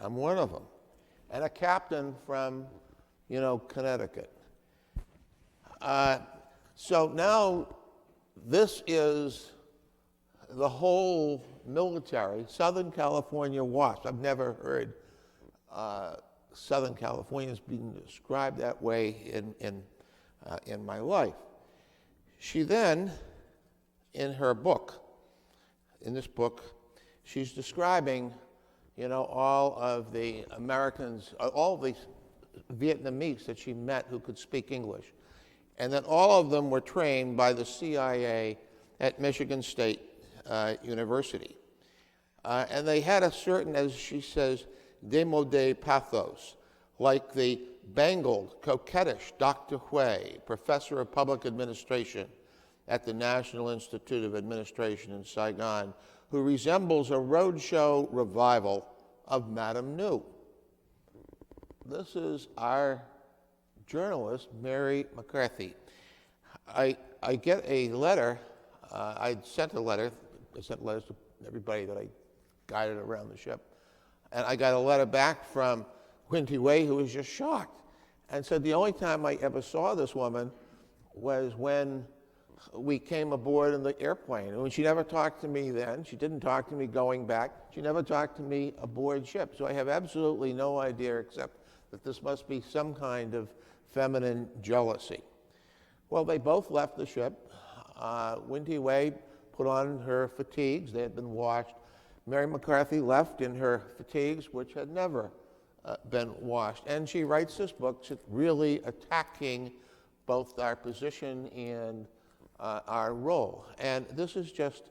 I'm one of them, and a captain from, Connecticut. So now this is the whole military, Southern California WASP. I've never heard Southern Californians being described that way in my life. She then, in this book, she's describing, you know, all of the Americans, all the Vietnamese that she met who could speak English. And that all of them were trained by the CIA at Michigan State University. And they had a certain, as she says, démodé pathos, like the bangled, coquettish Dr. Hui, professor of public administration at the National Institute of Administration in Saigon, who resembles a roadshow revival of Madame Nu. This is our journalist, Mary McCarthy. I get a letter, I sent letters to everybody that I guided around the ship, and I got a letter back from Winty Wei, who was just shocked, and said the only time I ever saw this woman was when we came aboard in the airplane. And she never talked to me then. She didn't talk to me going back. She never talked to me aboard ship. So I have absolutely no idea except that this must be some kind of feminine jealousy. Well, they both left the ship. Winty Wei put on her fatigues. They had been washed. Mary McCarthy left in her fatigues, which had never been washed. And she writes this book really attacking both our position and our role. And this is just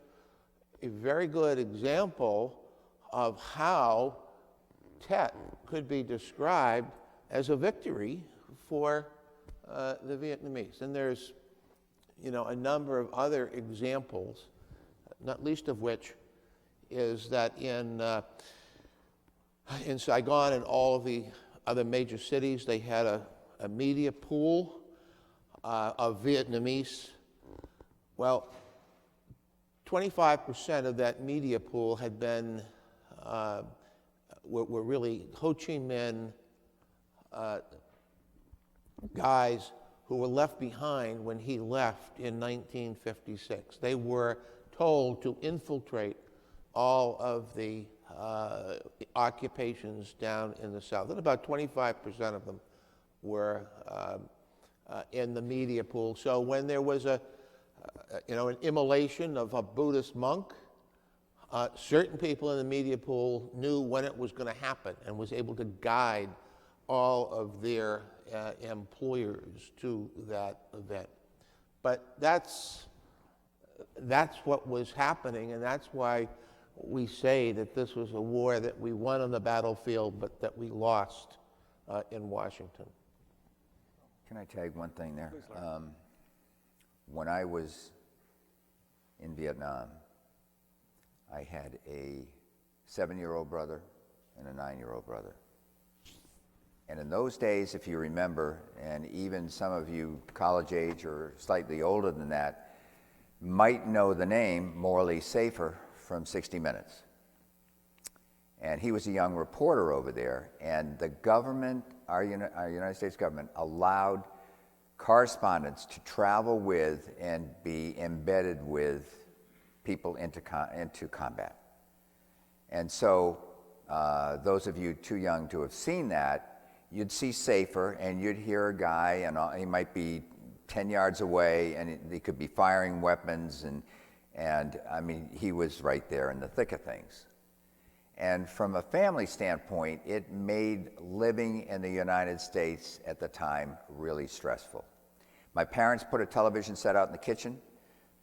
a very good example of how Tet could be described as a victory for the Vietnamese. And there's, you know, a number of other examples, not least of which is that in Saigon and all of the other major cities, they had a media pool of Vietnamese. Well, 25% of that media pool had been, were really Ho Chi Minh guys who were left behind when he left in 1956. They were told to infiltrate all of the occupations down in the South. And about 25% of them were in the media pool. So when there was an immolation of a Buddhist monk, certain people in the media pool knew when it was going to happen and was able to guide all of their employers to that event. But that's what was happening, and that's why we say that this was a war that we won on the battlefield, but that we lost in Washington. Can I tag one thing there? When I was in Vietnam, I had a 7-year-old brother and a 9-year-old brother. And in those days, if you remember, and even some of you college age or slightly older than that, might know the name Morley Safer from 60 Minutes. And he was a young reporter over there, and the government, our United States government, allowed correspondents to travel with and be embedded with people into combat. And so those of you too young to have seen that, you'd see Safer, and you'd hear a guy, and he might be 10 yards away, and he could be firing weapons, and I mean, he was right there in the thick of things. And from a family standpoint, it made living in the United States at the time really stressful. My parents put a television set out in the kitchen.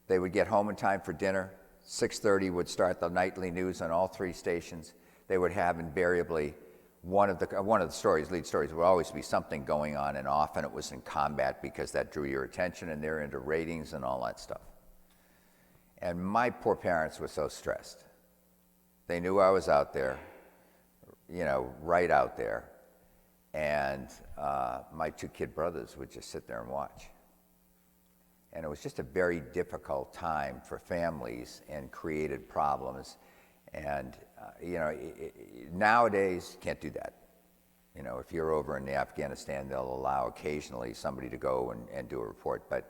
They would get home in time for dinner. 6:30 would start the nightly news on all 3 stations. They would have invariably one of the stories, lead stories, would always be something going on, and often it was in combat because that drew your attention, and they're into ratings and all that stuff. And my poor parents were so stressed. They knew I was out there, right out there. And my 2 kid brothers would just sit there and watch. And it was just a very difficult time for families and created problems. And, nowadays, you can't do that. If you're over in Afghanistan, they'll allow occasionally somebody to go and do a report. But,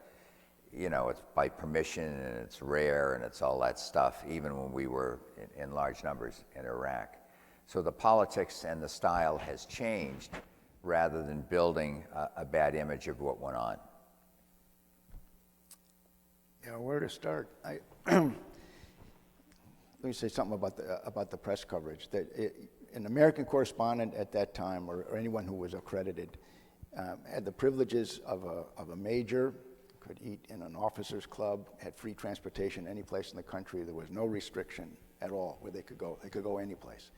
it's by permission, and it's rare, and it's all that stuff, even when we were in large numbers in Iraq. So the politics and the style has changed rather than building a bad image of what went on. Yeah, where to start? Let me say something about the press coverage. That an American correspondent at that time, or anyone who was accredited, had the privileges of a major, could eat in an officers' club, had free transportation any place in the country. There was no restriction at all where they could go. They could go any place.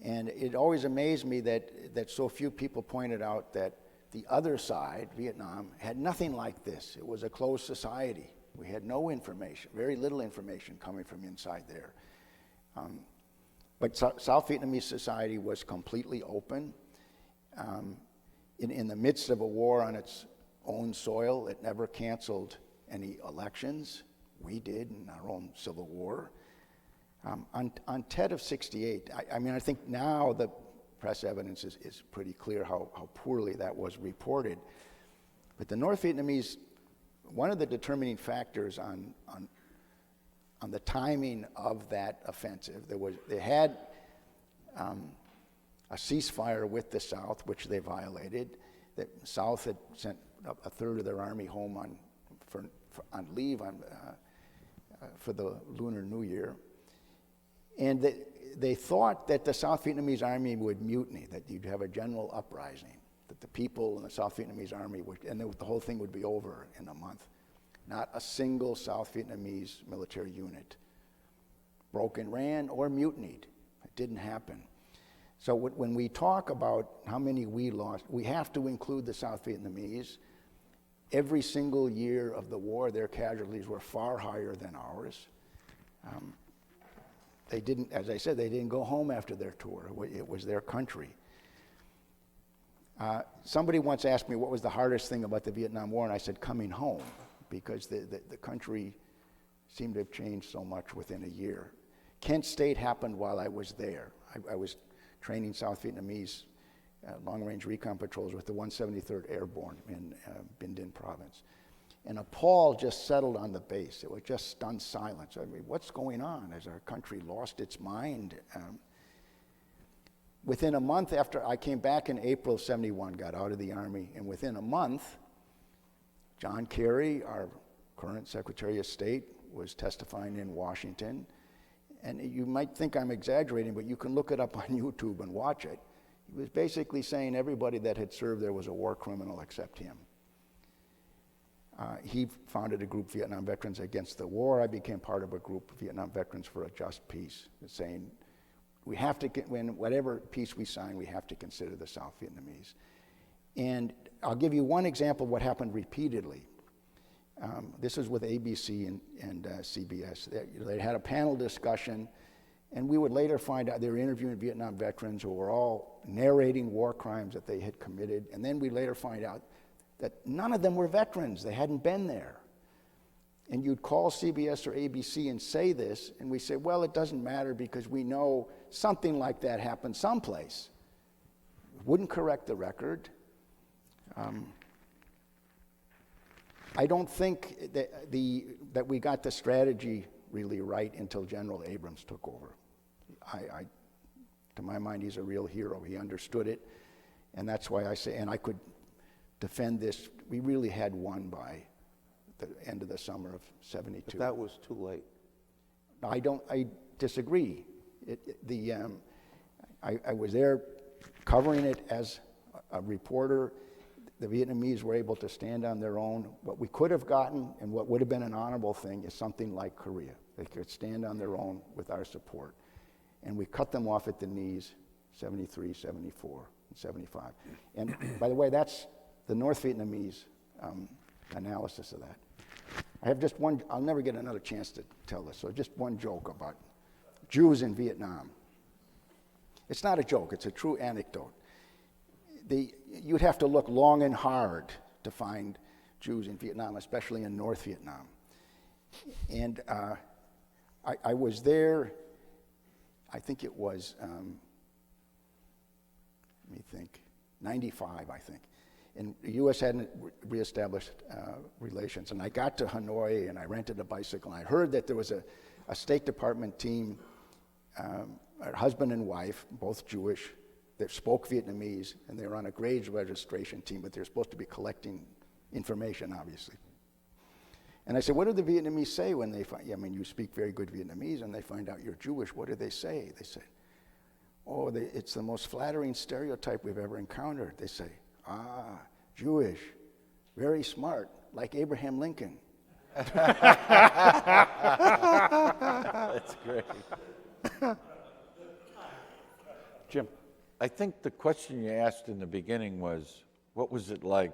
And it always amazed me that so few people pointed out that the other side, Vietnam, had nothing like this. It was a closed society. We had no information, very little information coming from inside there. But South Vietnamese society was completely open. In the midst of a war on its own soil, it never canceled any elections. We did in our own civil war. On Tet of '68, I think now the press evidence is pretty clear how poorly that was reported. But the North Vietnamese, one of the determining factors on the timing of that offensive, they had a ceasefire with the South, which they violated. The South had sent a third of their army home on leave for the Lunar New Year. And they thought that the South Vietnamese army would mutiny, that you'd have a general uprising, that the people in the South Vietnamese army would, and the whole thing would be over in a month. Not a single South Vietnamese military unit broke and ran or mutinied. It didn't happen. So when we talk about how many we lost, we have to include the South Vietnamese. Every single year of the war, their casualties were far higher than ours. They didn't, as I said, they didn't go home after their tour. It was their country. Somebody once asked me what was the hardest thing about the Vietnam War, and I said coming home, because the country seemed to have changed so much within a year. Kent State happened while I was there. I was training South Vietnamese long-range recon patrols with the 173rd Airborne in Binh Dinh province. And a pall just settled on the base. It was just stunned silence. I mean, what's going on? Has our country lost its mind? Within a month after I came back in April of '71, got out of the Army, and within a month, John Kerry, our current Secretary of State, was testifying in Washington. And you might think I'm exaggerating, but you can look it up on YouTube and watch it. He was basically saying everybody that had served there was a war criminal except him. He founded a group, Vietnam Veterans Against the War. I became part of a group, Vietnam Veterans for a Just Peace, saying we have to, when whatever peace we sign, we have to consider the South Vietnamese. And I'll give you one example of what happened repeatedly. This is with ABC and CBS. They had a panel discussion, and we would later find out they were interviewing Vietnam veterans who were all narrating war crimes that they had committed, and then we later find out that none of them were veterans. They hadn't been there. And you'd call CBS or ABC and say this, and we say, well, it doesn't matter because we know something like that happened someplace. Wouldn't correct the record. I don't think that we got the strategy really right until General Abrams took over. To my mind, he's a real hero. He understood it, and that's why I say, and I could defend this. We really had won by the end of the summer of '72. But that was too late. I disagree. I was there covering it as a reporter. The Vietnamese were able to stand on their own. What we could have gotten, and what would have been an honorable thing, is something like Korea. They could stand on their own with our support. And we cut them off at the knees, '73, '74, and '75. And by the way, that's the North Vietnamese analysis of that. I have just one, I'll never get another chance to tell this, so just one joke about Jews in Vietnam. It's not a joke, it's a true anecdote. You'd have to look long and hard to find Jews in Vietnam, especially in North Vietnam. And I was there, I think it was, let me think, 95, I think. And the U.S. hadn't reestablished relations. And I got to Hanoi and I rented a bicycle. And I heard that there was a State Department team, a husband and wife, both Jewish, that spoke Vietnamese, and they were on a grades registration team, but they're supposed to be collecting information, obviously. And I said, what do the Vietnamese say when they find, you speak very good Vietnamese, and they find out you're Jewish, what do they say? They said, oh, it's the most flattering stereotype we've ever encountered. They say, Jewish, very smart, like Abraham Lincoln. That's great. Jim? I think the question you asked in the beginning was, what was it like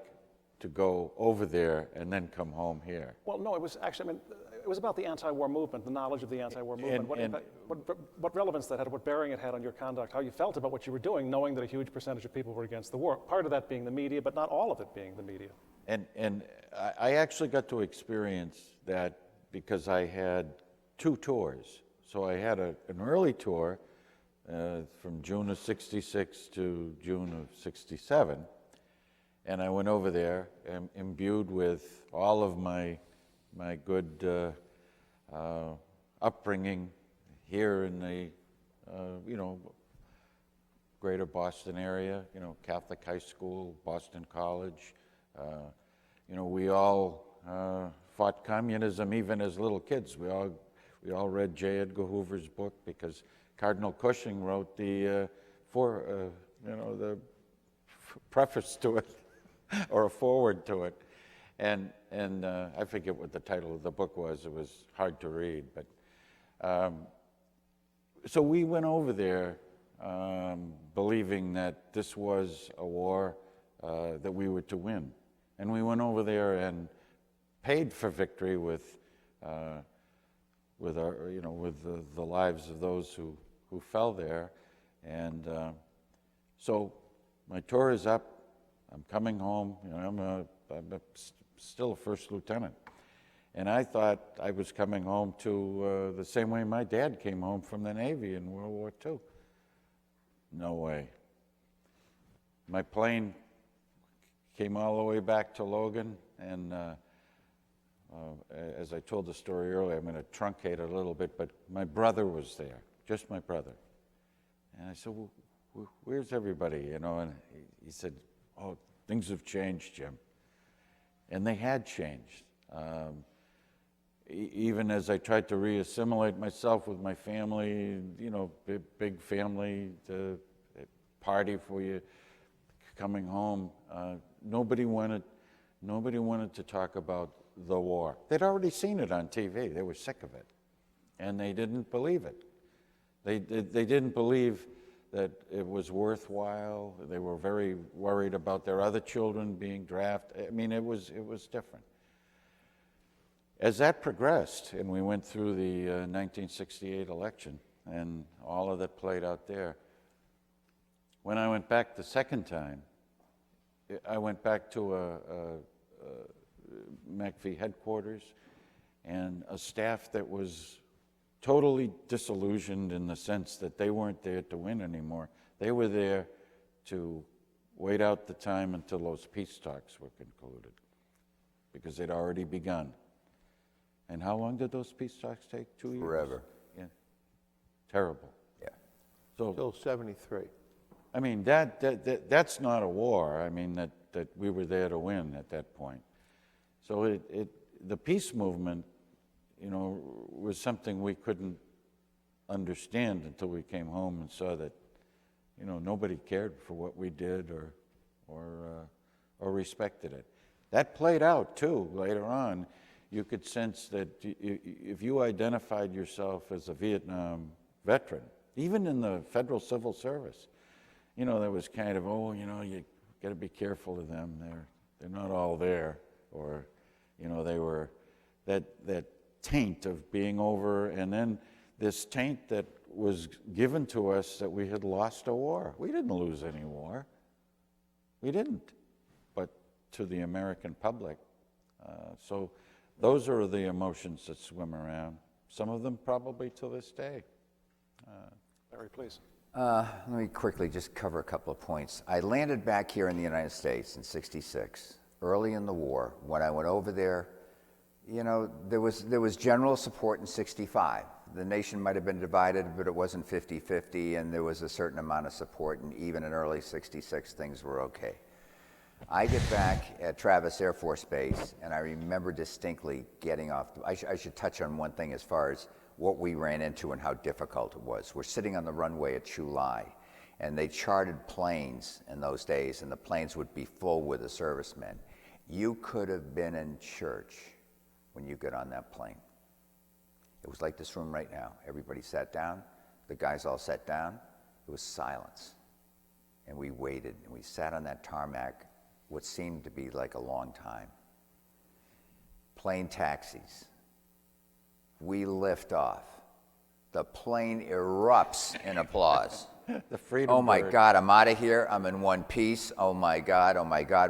to go over there and then come home here? Well, no, it was actually, I mean, it was about the anti-war movement, the knowledge of the anti-war movement, what relevance that had, what bearing it had on your conduct, how you felt about what you were doing, knowing that a huge percentage of people were against the war. Part of that being the media, but not all of it being the media. And I actually got to experience that because I had 2 tours. So I had an early tour from June of '66 to June of '67. And I went over there imbued with all of my good upbringing here in the, greater Boston area, Catholic high school, Boston College. We all fought communism even as little kids. We all read J. Edgar Hoover's book because Cardinal Cushing wrote the preface to it or a foreword to it. And I forget what the title of the book was. It was hard to read. But so we went over there believing that this was a war that we were to win. And we went over there and paid for victory with our, with the lives of those who fell there. And so my tour is up. I'm coming home. I'm still a first lieutenant. And I thought I was coming home to the same way my dad came home from the Navy in World War II. No way. My plane came all the way back to Logan, and as I told the story earlier, I'm going to truncate it a little bit, but my brother was there, just my brother. And I said, well, where's everybody, And he said, oh, things have changed, Jim. And they had changed. Even as I tried to reassimilate myself with my family, big family, the party for you coming home, nobody wanted to talk about the war. They'd already seen it on TV. They were sick of it. And they didn't believe it. They didn't believe that it was worthwhile. They were very worried about their other children being drafted. I mean, it was different. As that progressed, and we went through the 1968 election, and all of that played out there, when I went back the second time, I went back to a MACV headquarters and a staff that was totally disillusioned in the sense that they weren't there to win anymore. They were there to wait out the time until those peace talks were concluded, because they'd already begun. And how long did those peace talks take? 2 years? Forever. Yeah. Terrible. Yeah. So, Till 73. I mean, that's not a war. I mean, that we were there to win at that point. So the peace movement, was something we couldn't understand until we came home and saw that, nobody cared for what we did or respected it. That played out too later on. You could sense that if you identified yourself as a Vietnam veteran, even in the federal civil service, there was kind of, you got to be careful of them. They're not all there, or, they were that taint of being over, and then this taint that was given to us that we had lost a war. We didn't lose any war. We didn't, but to the American public. So those are the emotions that swim around. Some of them probably to this day. Barry, please. Let me quickly just cover a couple of points. I landed back here in the United States in '66, early in the war. When I went over there, there was general support in '65. The nation might have been divided, but it wasn't 50-50, and there was a certain amount of support, and even in early '66, things were okay. I get back at Travis Air Force Base, and I remember distinctly getting off. I should touch on one thing as far as what we ran into and how difficult it was. We're sitting on the runway at Chu Lai, and they chartered planes in those days, and the planes would be full with the servicemen. You could have been in church when you get on that plane. It was like this room right now. Everybody sat down. The guys all sat down. It was silence. And we waited, and we sat on that tarmac what seemed to be like a long time. Plane taxis. We lift off. The plane erupts in applause. The freedom Oh my bird. God, I'm out of here. I'm in one piece. Oh my God.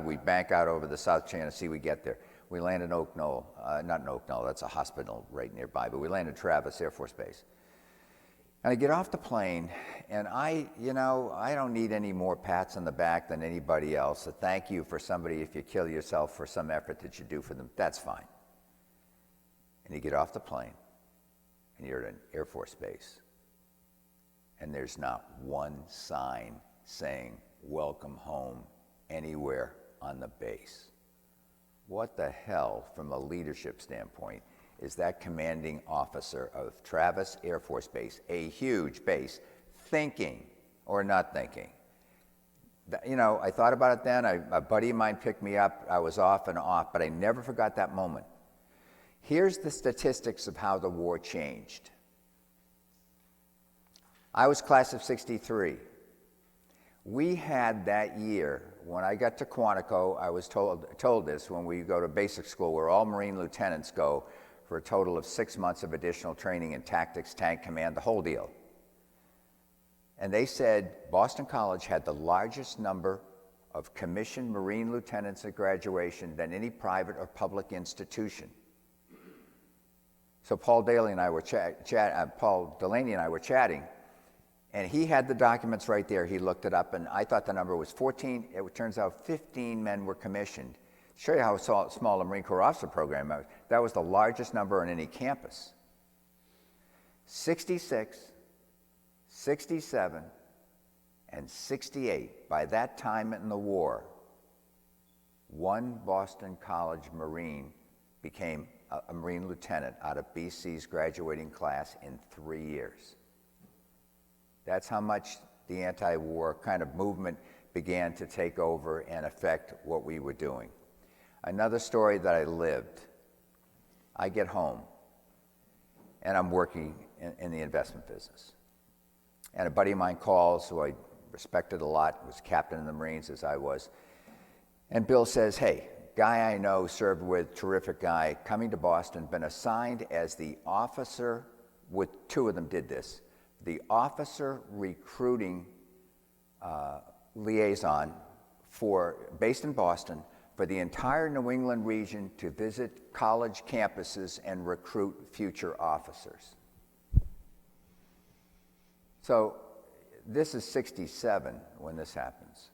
We bank out over the South China Sea. We get there. We land in Oak Knoll. Not in Oak Knoll, that's a hospital right nearby, but we land in Travis Air Force Base. And I get off the plane, and I don't need any more pats on the back than anybody else. So thank you for somebody, if you kill yourself for some effort that you do for them, that's fine. And you get off the plane, and you're at an Air Force base, and there's not one sign saying, welcome home, anywhere on the base. What the hell, from a leadership standpoint, is that commanding officer of Travis Air Force Base, a huge base, thinking or not thinking? I thought about it then. A buddy of mine picked me up. I was off and off, but I never forgot that moment. Here's the statistics of how the war changed. I was class of 63. We had that year, when I got to Quantico, I was told this when we go to basic school, where all Marine lieutenants go for a total of 6 months of additional training in tactics, tank command, the whole deal. And they said Boston College had the largest number of commissioned Marine lieutenants at graduation than any private or public institution. So Paul Delaney and I were chatting, and he had the documents right there. He looked it up, and I thought the number was 14. It turns out 15 men were commissioned. To show you how small the Marine Corps officer program was, that was the largest number on any campus. 66, 67, and 68, by that time in the war, one Boston College Marine became a Marine lieutenant out of BC's graduating class in 3 years. That's how much the anti-war kind of movement began to take over and affect what we were doing. Another story that I lived, I get home, and I'm working in the investment business. And a buddy of mine calls, who I respected a lot, was captain in the Marines as I was, and Bill says, hey, guy I know, served with, terrific guy, coming to Boston, been assigned as the officer, with two of them did this, the officer recruiting liaison based in Boston for the entire New England region to visit college campuses and recruit future officers. So this is 67 when this happens.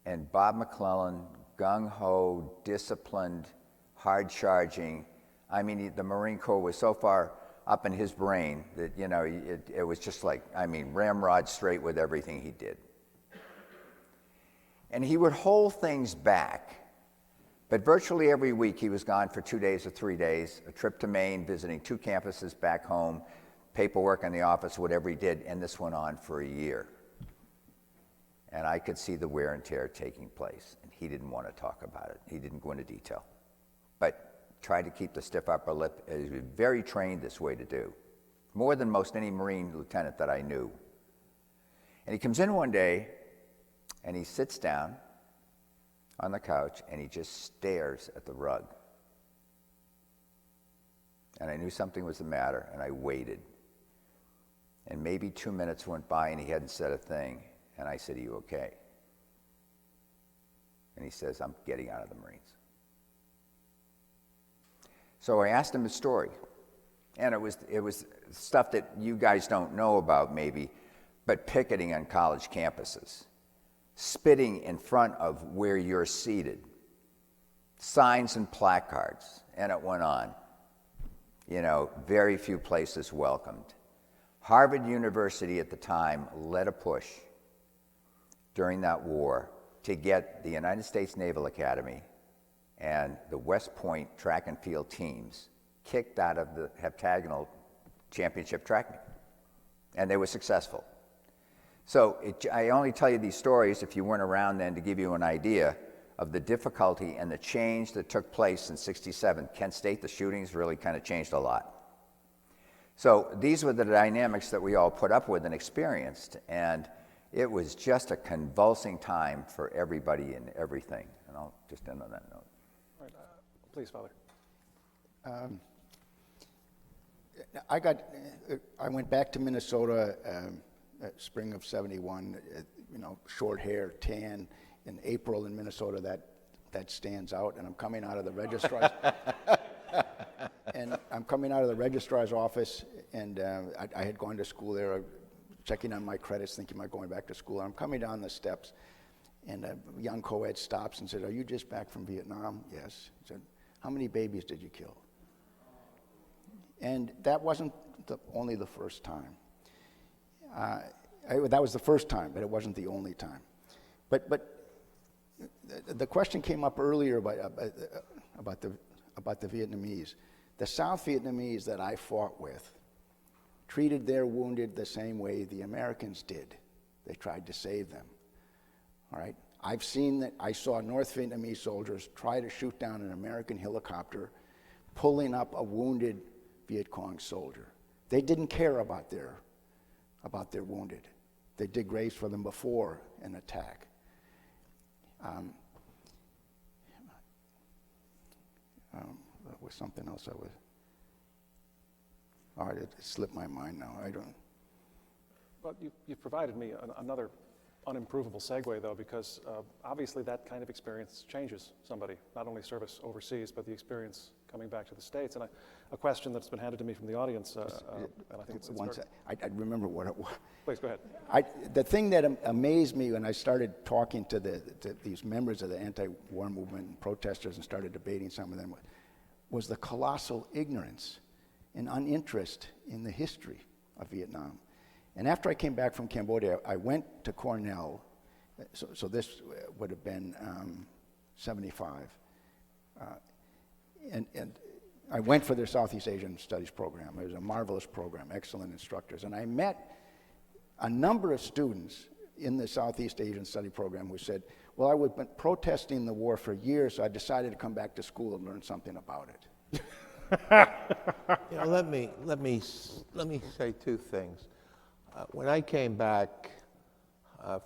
And Bob McClellan, gung-ho, disciplined, hard-charging. I mean, the Marine Corps was so far up in his brain that, it was just like, ramrod straight with everything he did. And he would hold things back, but virtually every week he was gone for 2 days or 3 days, a trip to Maine, visiting 2 campuses back home, paperwork in the office, whatever he did, and this went on for a year. And I could see the wear and tear taking place, and he didn't want to talk about it. He didn't go into detail, but tried to keep the stiff upper lip. He was very trained this way to do, more than most any Marine lieutenant that I knew. And he comes in one day, and he sits down on the couch, and he just stares at the rug. And I knew something was the matter, and I waited. And maybe 2 minutes went by, and he hadn't said a thing. And I said, are you okay? And he says, I'm getting out of the Marines. So I asked him his story. And it was stuff that you guys don't know about maybe, but picketing on college campuses, spitting in front of where you're seated, signs and placards, and it went on. Very few places welcomed. Harvard University at the time led a push during that war to get the United States Naval Academy and the West Point track and field teams kicked out of the heptagonal championship track meet. And they were successful. So I only tell you these stories, if you weren't around then, to give you an idea of the difficulty and the change that took place in '67. Kent State, the shootings really kind of changed a lot. So these were the dynamics that we all put up with and experienced, and it was just a convulsing time for everybody and everything. And I'll just end on that note. All right, please, Father. I went back to Minnesota spring of '71, short hair, tan. In April in Minnesota, that stands out. And I'm coming out of the registrar's, office, and I had gone to school there, checking on my credits, thinking about going back to school. And I'm coming down the steps, and a young co-ed stops and said, "Are you just back from Vietnam?" "Yes." He said, "How many babies did you kill?" And that wasn't only the first time. That was the first time, but it wasn't the only time. But the question came up earlier about the Vietnamese. The South Vietnamese that I fought with treated their wounded the same way the Americans did. They tried to save them. All right? I've seen that. I saw North Vietnamese soldiers try to shoot down an American helicopter, pulling up a wounded Viet Cong soldier. They didn't care about their wounded. They did graves for them before an attack. That was something else it slipped my mind now. I don't. Well, you've provided me another unimprovable segue, though, because obviously that kind of experience changes somebody, not only service overseas, but the experience coming back to the States. And a question that's been handed to me from the audience, and I think it's I remember what it was. Please, go ahead. The thing that amazed me when I started talking to these members of the anti-war movement and protesters and started debating some of them was the colossal ignorance and uninterest in the history of Vietnam. And after I came back from Cambodia, I went to Cornell. So this would have been 75. And I went for their Southeast Asian Studies program. It was a marvelous program, excellent instructors. And I met a number of students in the Southeast Asian Study program who said, well, I had been protesting the war for years, so I decided to come back to school and learn something about it. Let me say two things. When I came back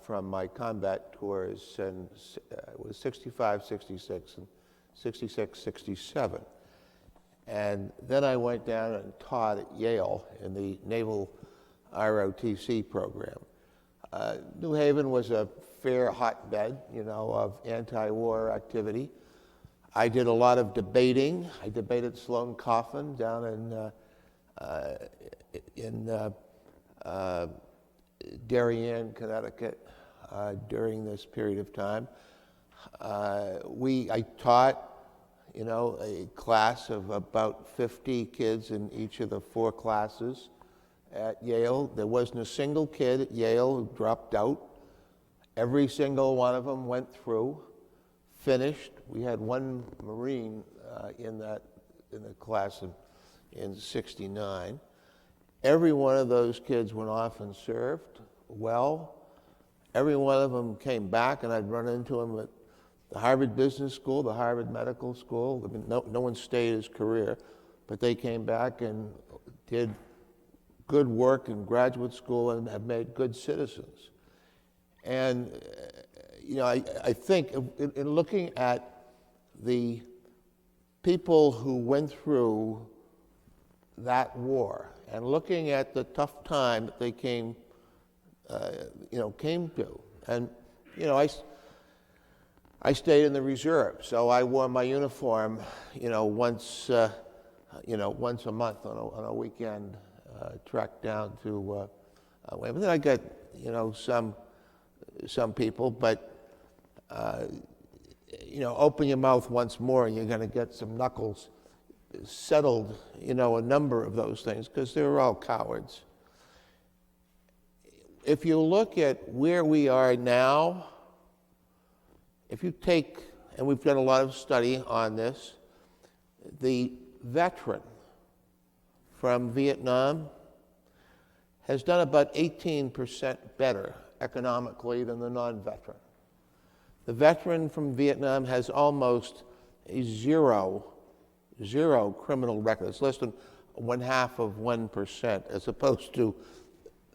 from my combat tours in it was 65, 66, and 66, 67, and then I went down and taught at Yale in the Naval ROTC program. New Haven was a fair hotbed, of anti-war activity. I did a lot of debating. I debated Sloan Coffin down in Darien, Connecticut, during this period of time. I taught, a class of about 50 kids in each of the 4 classes at Yale. There wasn't a single kid at Yale who dropped out. Every single one of them went through, finished. We had one Marine in the class in '69. Every one of those kids went off and served well. Every one of them came back, and I'd run into them at the Harvard Business School, the Harvard Medical School. I mean, no one stayed his career, but they came back and did good work in graduate school and have made good citizens. And, I think in looking at the people who went through that war and looking at the tough time that they came to, and, I stayed in the reserve, so I wore my uniform, once a month on a weekend trek down to Weymouth. Then I got, some people, but open your mouth once more and you're going to get some knuckles settled, a number of those things, because they were all cowards. If you look at where we are now, if you take, and we've done a lot of study on this, the veteran from Vietnam has done about 18% better economically than the non-veteran. The veteran from Vietnam has almost a zero criminal record. It's less than 0.5%, as opposed to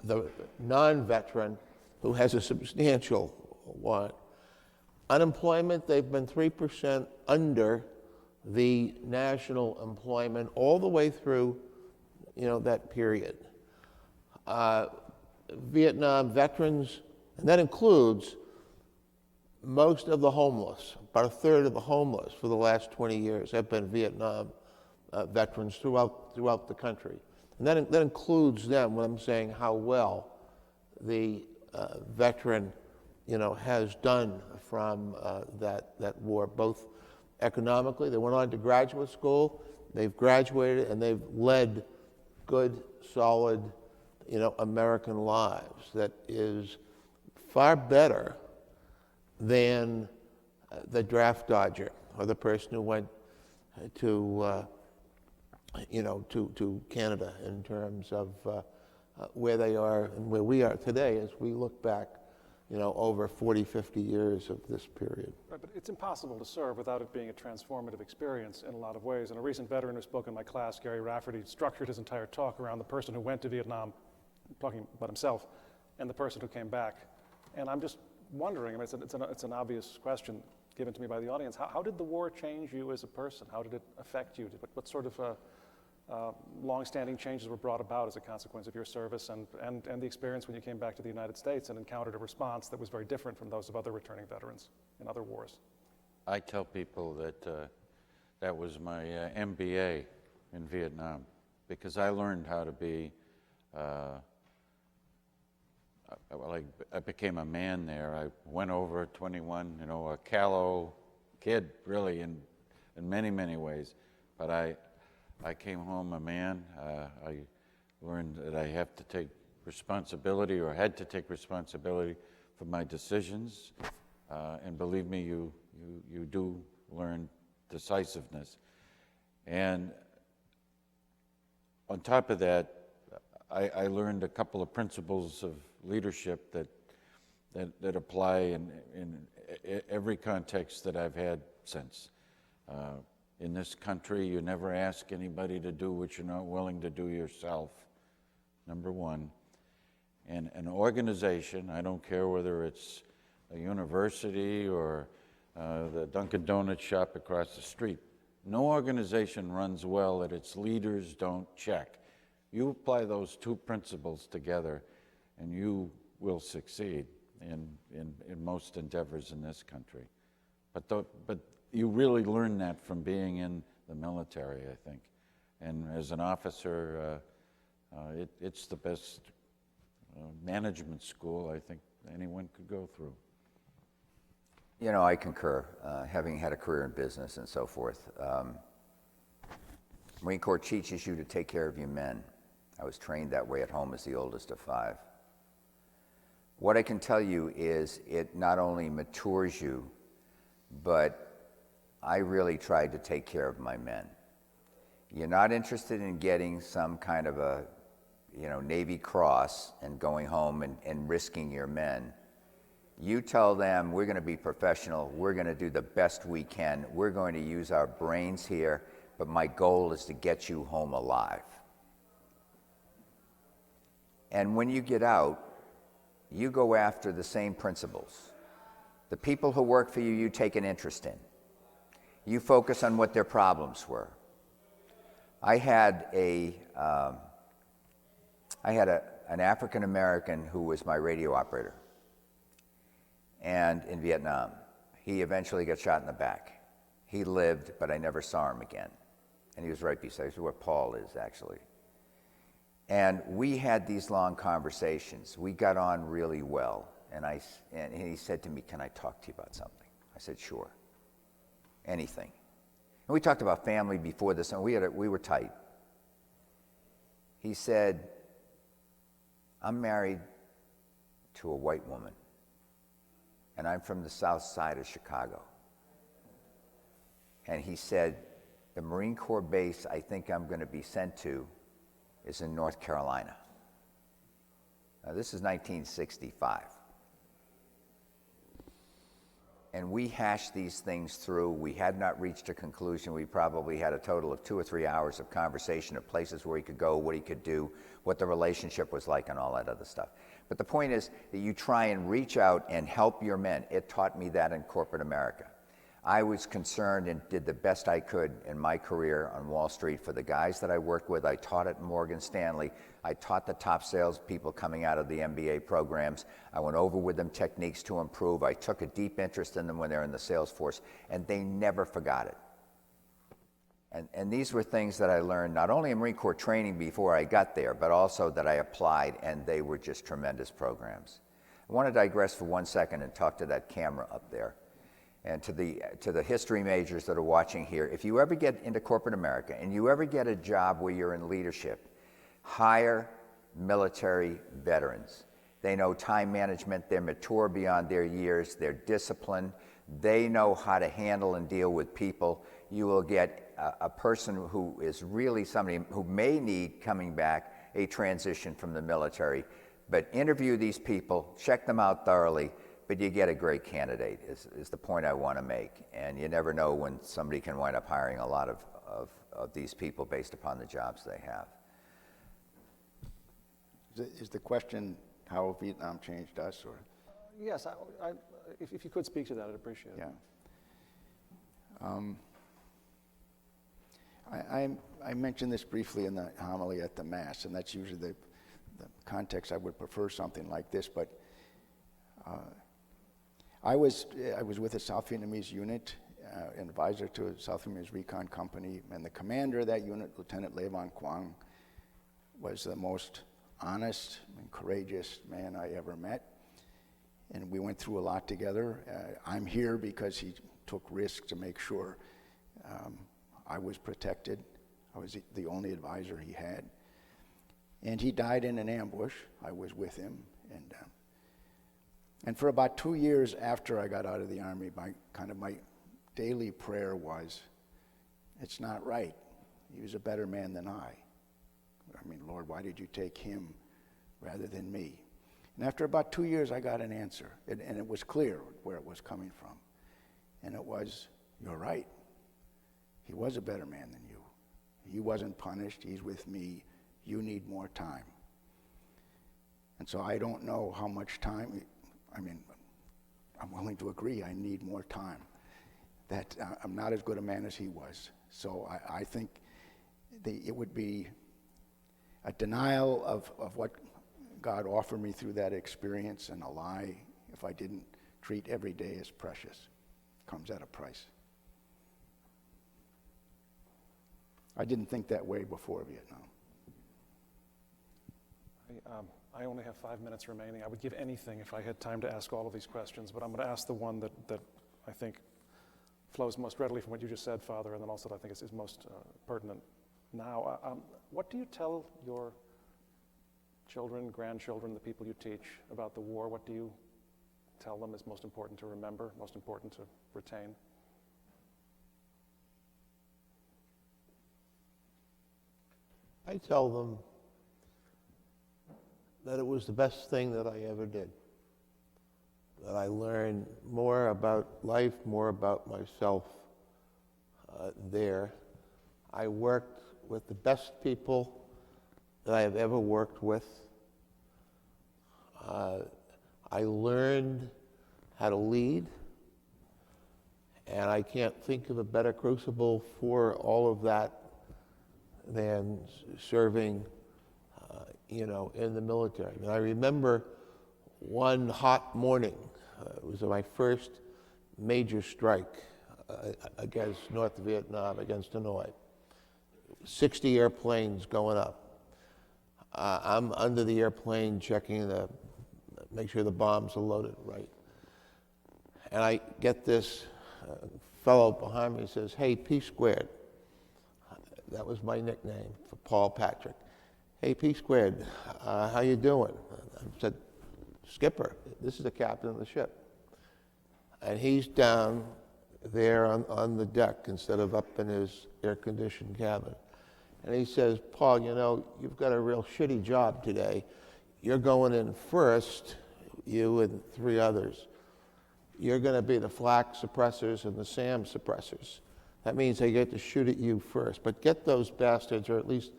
the non-veteran who has a substantial one. Unemployment, they've been 3% under the national employment all the way through, that period. Vietnam veterans, and that includes most of the homeless. About a third of the homeless for the last 20 years have been Vietnam veterans throughout the country. And that includes them when I'm saying how well the veteran, has done from that war, both economically. They went on to graduate school, they've graduated, and they've led good, solid, American lives that is far better than the draft dodger or the person who went to Canada in terms of where they are and where we are today as we look back, over 40, 50 years of this period. Right, but it's impossible to serve without it being a transformative experience in a lot of ways. And a recent veteran who spoke in my class, Gary Rafferty, structured his entire talk around the person who went to Vietnam, talking about himself, and the person who came back. And I'm just wondering, it's an obvious question given to me by the audience, how did the war change you as a person? How did it affect you? What sort of long-standing changes were brought about as a consequence of your service and the experience when you came back to the United States and encountered a response that was very different from those of other returning veterans in other wars? I tell people that that was my MBA in Vietnam, because I learned how to be, I became a man there. I went over at 21, a callow kid, really, in many, many ways. But I came home a man. I learned that I have to take responsibility, or had to take responsibility for my decisions. And believe me, you do learn decisiveness. And on top of that, I learned a couple of principles of leadership that apply in every context that I've had since. In this country, you never ask anybody to do what you're not willing to do yourself, number one. And an organization, I don't care whether it's a university or the Dunkin' Donuts shop across the street, no organization runs well that its leaders don't check. You apply those two principles together, and you will succeed in most endeavors in this country. But you really learn that from being in the military, I think. And as an officer, it's the best management school I think anyone could go through. I concur, having had a career in business and so forth. Marine Corps teaches you to take care of your men. I was trained that way at home as the oldest of 5. What I can tell you is it not only matures you, but I really tried to take care of my men. You're not interested in getting some kind of a, Navy Cross and going home and risking your men. You tell them, we're going to be professional, we're going to do the best we can, we're going to use our brains here, but my goal is to get you home alive. And when you get out, you go after the same principles. The people who work for you, you take an interest in. You focus on what their problems were. I had an African American who was my radio operator, and in Vietnam, he eventually got shot in the back. He lived, but I never saw him again. And he was right beside where Paul is, actually. And we had these long conversations. We got on really well. And he said to me, "Can I talk to you about something?" I said, "Sure. Anything." And we talked about family before this, and we were tight. He said, "I'm married to a white woman, and I'm from the south side of Chicago." And he said, "The Marine Corps base I think I'm going to be sent to is in North Carolina." Now, this is 1965. and we hashed these things through. We had not reached a conclusion. We probably had a total of 2 or 3 hours of conversation of places where he could go, what he could do, what the relationship was like, and all that other stuff. But the point is that you try and reach out and help your men. It taught me that in corporate America. I was concerned and did the best I could in my career on Wall Street for the guys that I worked with. I taught at Morgan Stanley. I taught the top salespeople coming out of the MBA programs. I went over with them techniques to improve. I took a deep interest in them when they're in the sales force, and they never forgot it. And these were things that I learned not only in Marine Corps training before I got there, but also that I applied, and they were just tremendous programs. I want to digress for 1 second and talk to that camera up there. And to the history majors that are watching here, if you ever get into corporate America and you ever get a job where you're in leadership, hire military veterans. They know time management, they're mature beyond their years, they're disciplined, they know how to handle and deal with people. You will get a person who is really somebody who may need, coming back, a transition from the military. But interview these people, check them out thoroughly, but you get a great candidate, is the point I want to make. And you never know when somebody can wind up hiring a lot of these people based upon the jobs they have. Is the question how Vietnam changed us, or? Yes, if you could speak to that, I'd appreciate it. Yeah. I mentioned this briefly in the homily at the Mass, and that's usually the context. I would prefer something like this, but I was with a South Vietnamese unit, an advisor to a South Vietnamese recon company, and the commander of that unit, Lieutenant Le Van Quang, was the most honest and courageous man I ever met. And we went through a lot together. I'm here because he took risks to make sure I was protected. I was the only advisor he had. And he died in an ambush. I was with him. And for about 2 years after I got out of the Army, my daily prayer was, it's not right. He was a better man than I. I mean, Lord, why did you take him rather than me? And after about 2 years, I got an answer, and it was clear where it was coming from. And it was, you're right. He was a better man than you. He wasn't punished. He's with me. You need more time. And so I don't know how much time. I mean, I'm willing to agree I need more time. That I'm not as good a man as he was. So I think it would be a denial of what God offered me through that experience, and a lie if I didn't treat every day as precious. Comes at a price. I didn't think that way before Vietnam. I only have 5 minutes remaining. I would give anything if I had time to ask all of these questions, but I'm going to ask the one that I think flows most readily from what you just said, Father, and then also that I think is most pertinent now. What do you tell your children, grandchildren, the people you teach about the war? What do you tell them is most important to remember, most important to retain? I tell them that it was the best thing that I ever did. That I learned more about life, more about myself there. I worked with the best people that I have ever worked with. I learned how to lead, and I can't think of a better crucible for all of that than serving, in the military. I remember one hot morning, it was my first major strike against North Vietnam, against Hanoi. 60 airplanes going up. I'm under the airplane checking make sure the bombs are loaded right. And I get this fellow behind me says, "Hey, P squared." That was my nickname for Paul Patrick. "Hey, P squared, how you doing?" I said, "Skipper, this is the captain of the ship." And he's down there on the deck instead of up in his air-conditioned cabin. And he says, "Paul, you've got a real shitty job today. You're going in first, you and 3 others. you're going to be the flak suppressors and the SAM suppressors. That means they get to shoot at you first. But get those bastards, or at least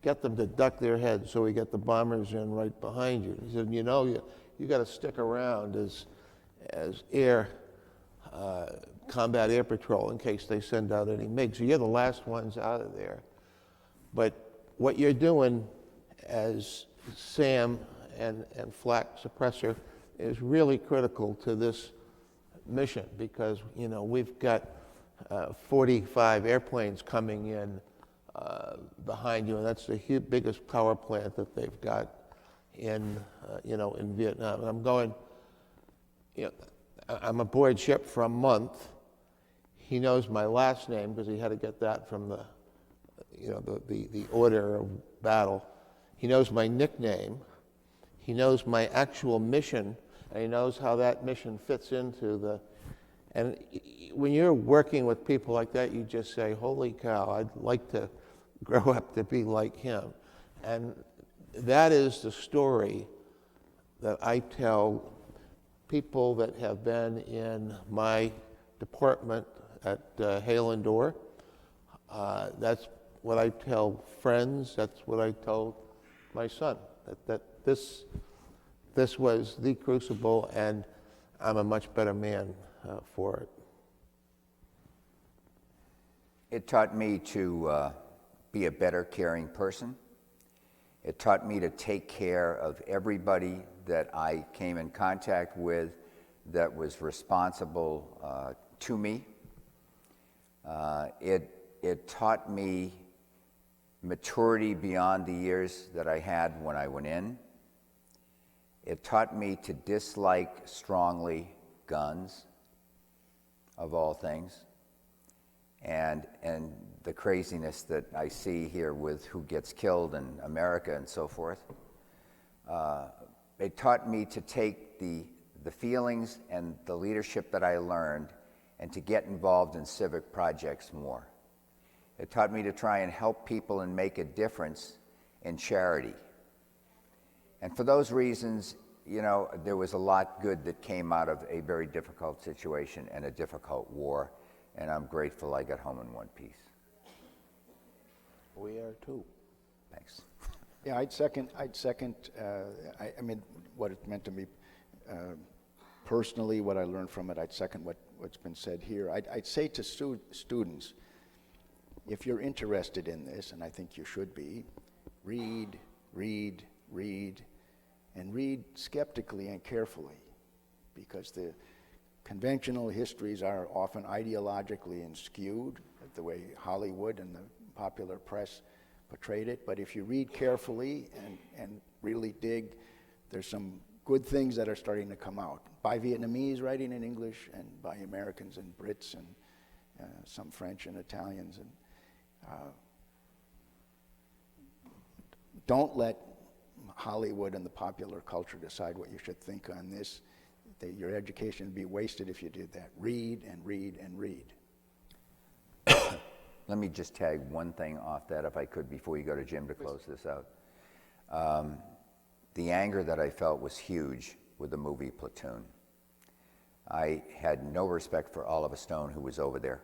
get them to duck their heads so we get the bombers in right behind you. He said, you know, you got to stick around as combat air patrol in case they send out any MiGs. So you're the last ones out of there. But what you're doing as SAM and flak suppressor is really critical to this mission, because, you know, we've got 45 airplanes coming in behind you, and that's the biggest power plant that they've got in, you know, in Vietnam. And I'm going, you know, I'm aboard ship for a month. He knows my last name because he had to get that from the, you know, the order of battle. He knows my nickname. He knows my actual mission, and he knows how that mission fits into the. And when you're working with people like that, you just say, holy cow, I'd like to grow up to be like him. And that is the story that I tell people that have been in my department at Hale and Dorr. That's what I tell friends. That's what I told my son, that this was the crucible, and I'm a much better man for it. It taught me to be a better caring person. It taught me to take care of everybody that I came in contact with that was responsible to me. It taught me maturity beyond the years that I had when I went in. It taught me to dislike strongly guns, of all things, and the craziness that I see here with who gets killed in America and so forth. It taught me to take the feelings and the leadership that I learned and to get involved in civic projects more. It taught me to try and help people and make a difference in charity. And for those reasons, you know, there was a lot good that came out of a very difficult situation and a difficult war, and I'm grateful I got home in one piece. We are too. Thanks. Yeah, I'd second. I mean, what it meant to me personally, what I learned from it. I'd second what's been said here. I'd say to students, if you're interested in this, and I think you should be, read, and read skeptically and carefully, because the conventional histories are often ideologically skewed, the way Hollywood and the popular press portrayed it. But if you read carefully and really dig, there's some good things that are starting to come out by Vietnamese writing in English, and by Americans and Brits, and some French and Italians. And don't let Hollywood and the popular culture decide what you should think on this. Your education would be wasted if you did that. Read and read and read. Let me just tag one thing off that, if I could, before you go to Jim to close this out. The anger that I felt was huge with the movie Platoon. I had no respect for Oliver Stone, who was over there.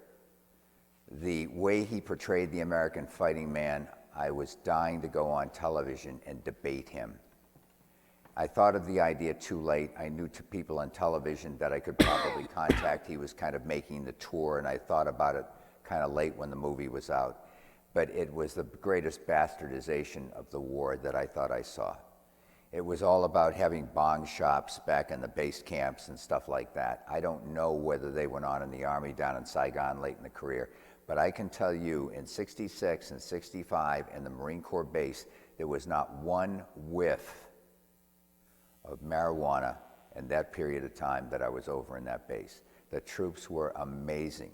The way he portrayed the American fighting man, I was dying to go on television and debate him. I thought of the idea too late. I knew to people on television that I could probably contact. He was kind of making the tour, and I thought about it kind of late when the movie was out. But it was the greatest bastardization of the war that I thought I saw. It was all about having bong shops back in the base camps and stuff like that. I don't know whether they went on in the Army down in Saigon late in the career, but I can tell you in 66 and 65 in the Marine Corps base, there was not one whiff of marijuana in that period of time that I was over in that base. The troops were amazing.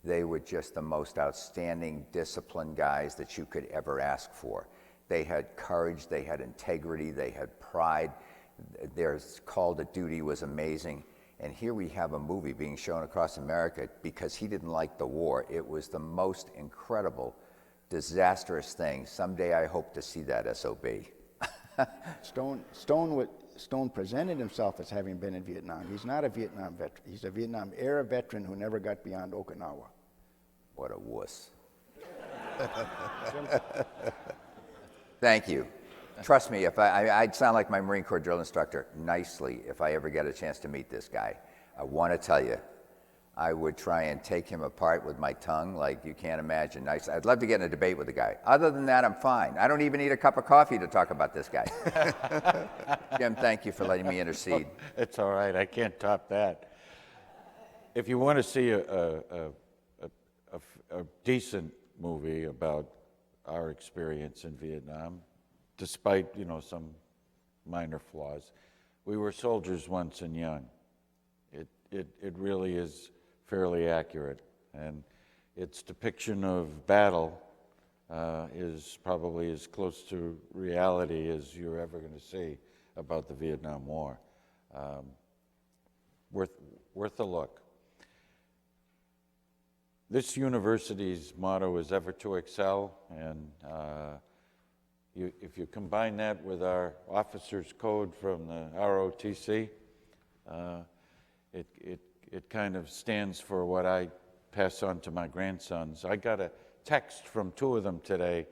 They were just the most outstanding, disciplined guys that you could ever ask for. They had courage, they had integrity, they had pride. Their call to duty was amazing. And here we have a movie being shown across America because he didn't like the war. It was the most incredible, disastrous thing. Someday I hope to see that SOB. Stone Stone presented himself as having been in Vietnam. He's not a Vietnam veteran. He's a Vietnam era veteran who never got beyond Okinawa. What a wuss. Thank you. Trust me, if I'd sound like my Marine Corps drill instructor nicely if I ever get a chance to meet this guy. I want to tell you, I would try and take him apart with my tongue like you can't imagine. Nice. I'd love to get in a debate with the guy. Other than that, I'm fine. I don't even need a cup of coffee to talk about this guy. Jim, thank you for letting me intercede. It's all right. I can't top that. If you want to see a decent movie about our experience in Vietnam, despite, you know, some minor flaws, We Were Soldiers Once and Young. It really is fairly accurate, and its depiction of battle is probably as close to reality as you're ever going to see about the Vietnam War. Worth a look. This university's motto is ever to excel, and if you combine that with our officers' code from the ROTC, it kind of stands for what I pass on to my grandsons. I got a text from two of them today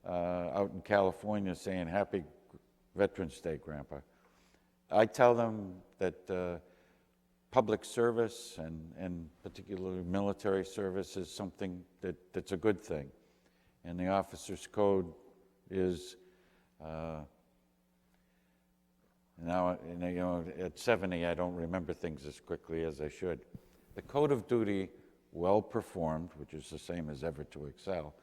out in California saying, "Happy Veterans Day, Grandpa." I tell them that public service and particularly military service is something that's a good thing. And the officer's code is, now, you know, at 70, I don't remember things as quickly as I should. The code of duty, well performed, which is the same as ever to excel,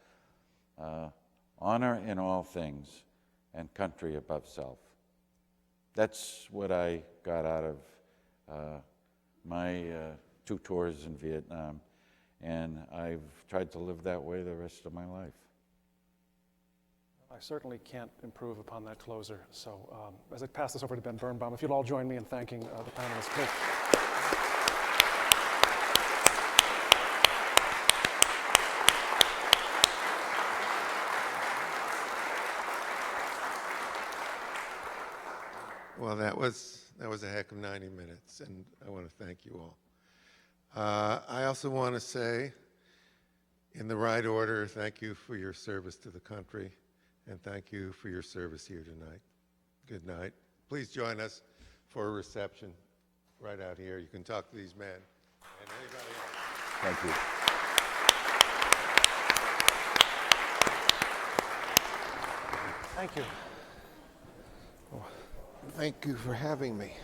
honor in all things, and country above self. That's what I got out of my 2 tours in Vietnam, and I've tried to live that way the rest of my life. I certainly can't improve upon that closer. So as I pass this over to Ben Birnbaum, if you'd all join me in thanking the panelists. Please. Well, that was a heck of 90 minutes, and I want to thank you all. I also want to say, in the right order, thank you for your service to the country, and thank you for your service here tonight. Good night. Please join us for a reception right out here. You can talk to these men and anybody else. Thank you. Thank you. Thank you for having me.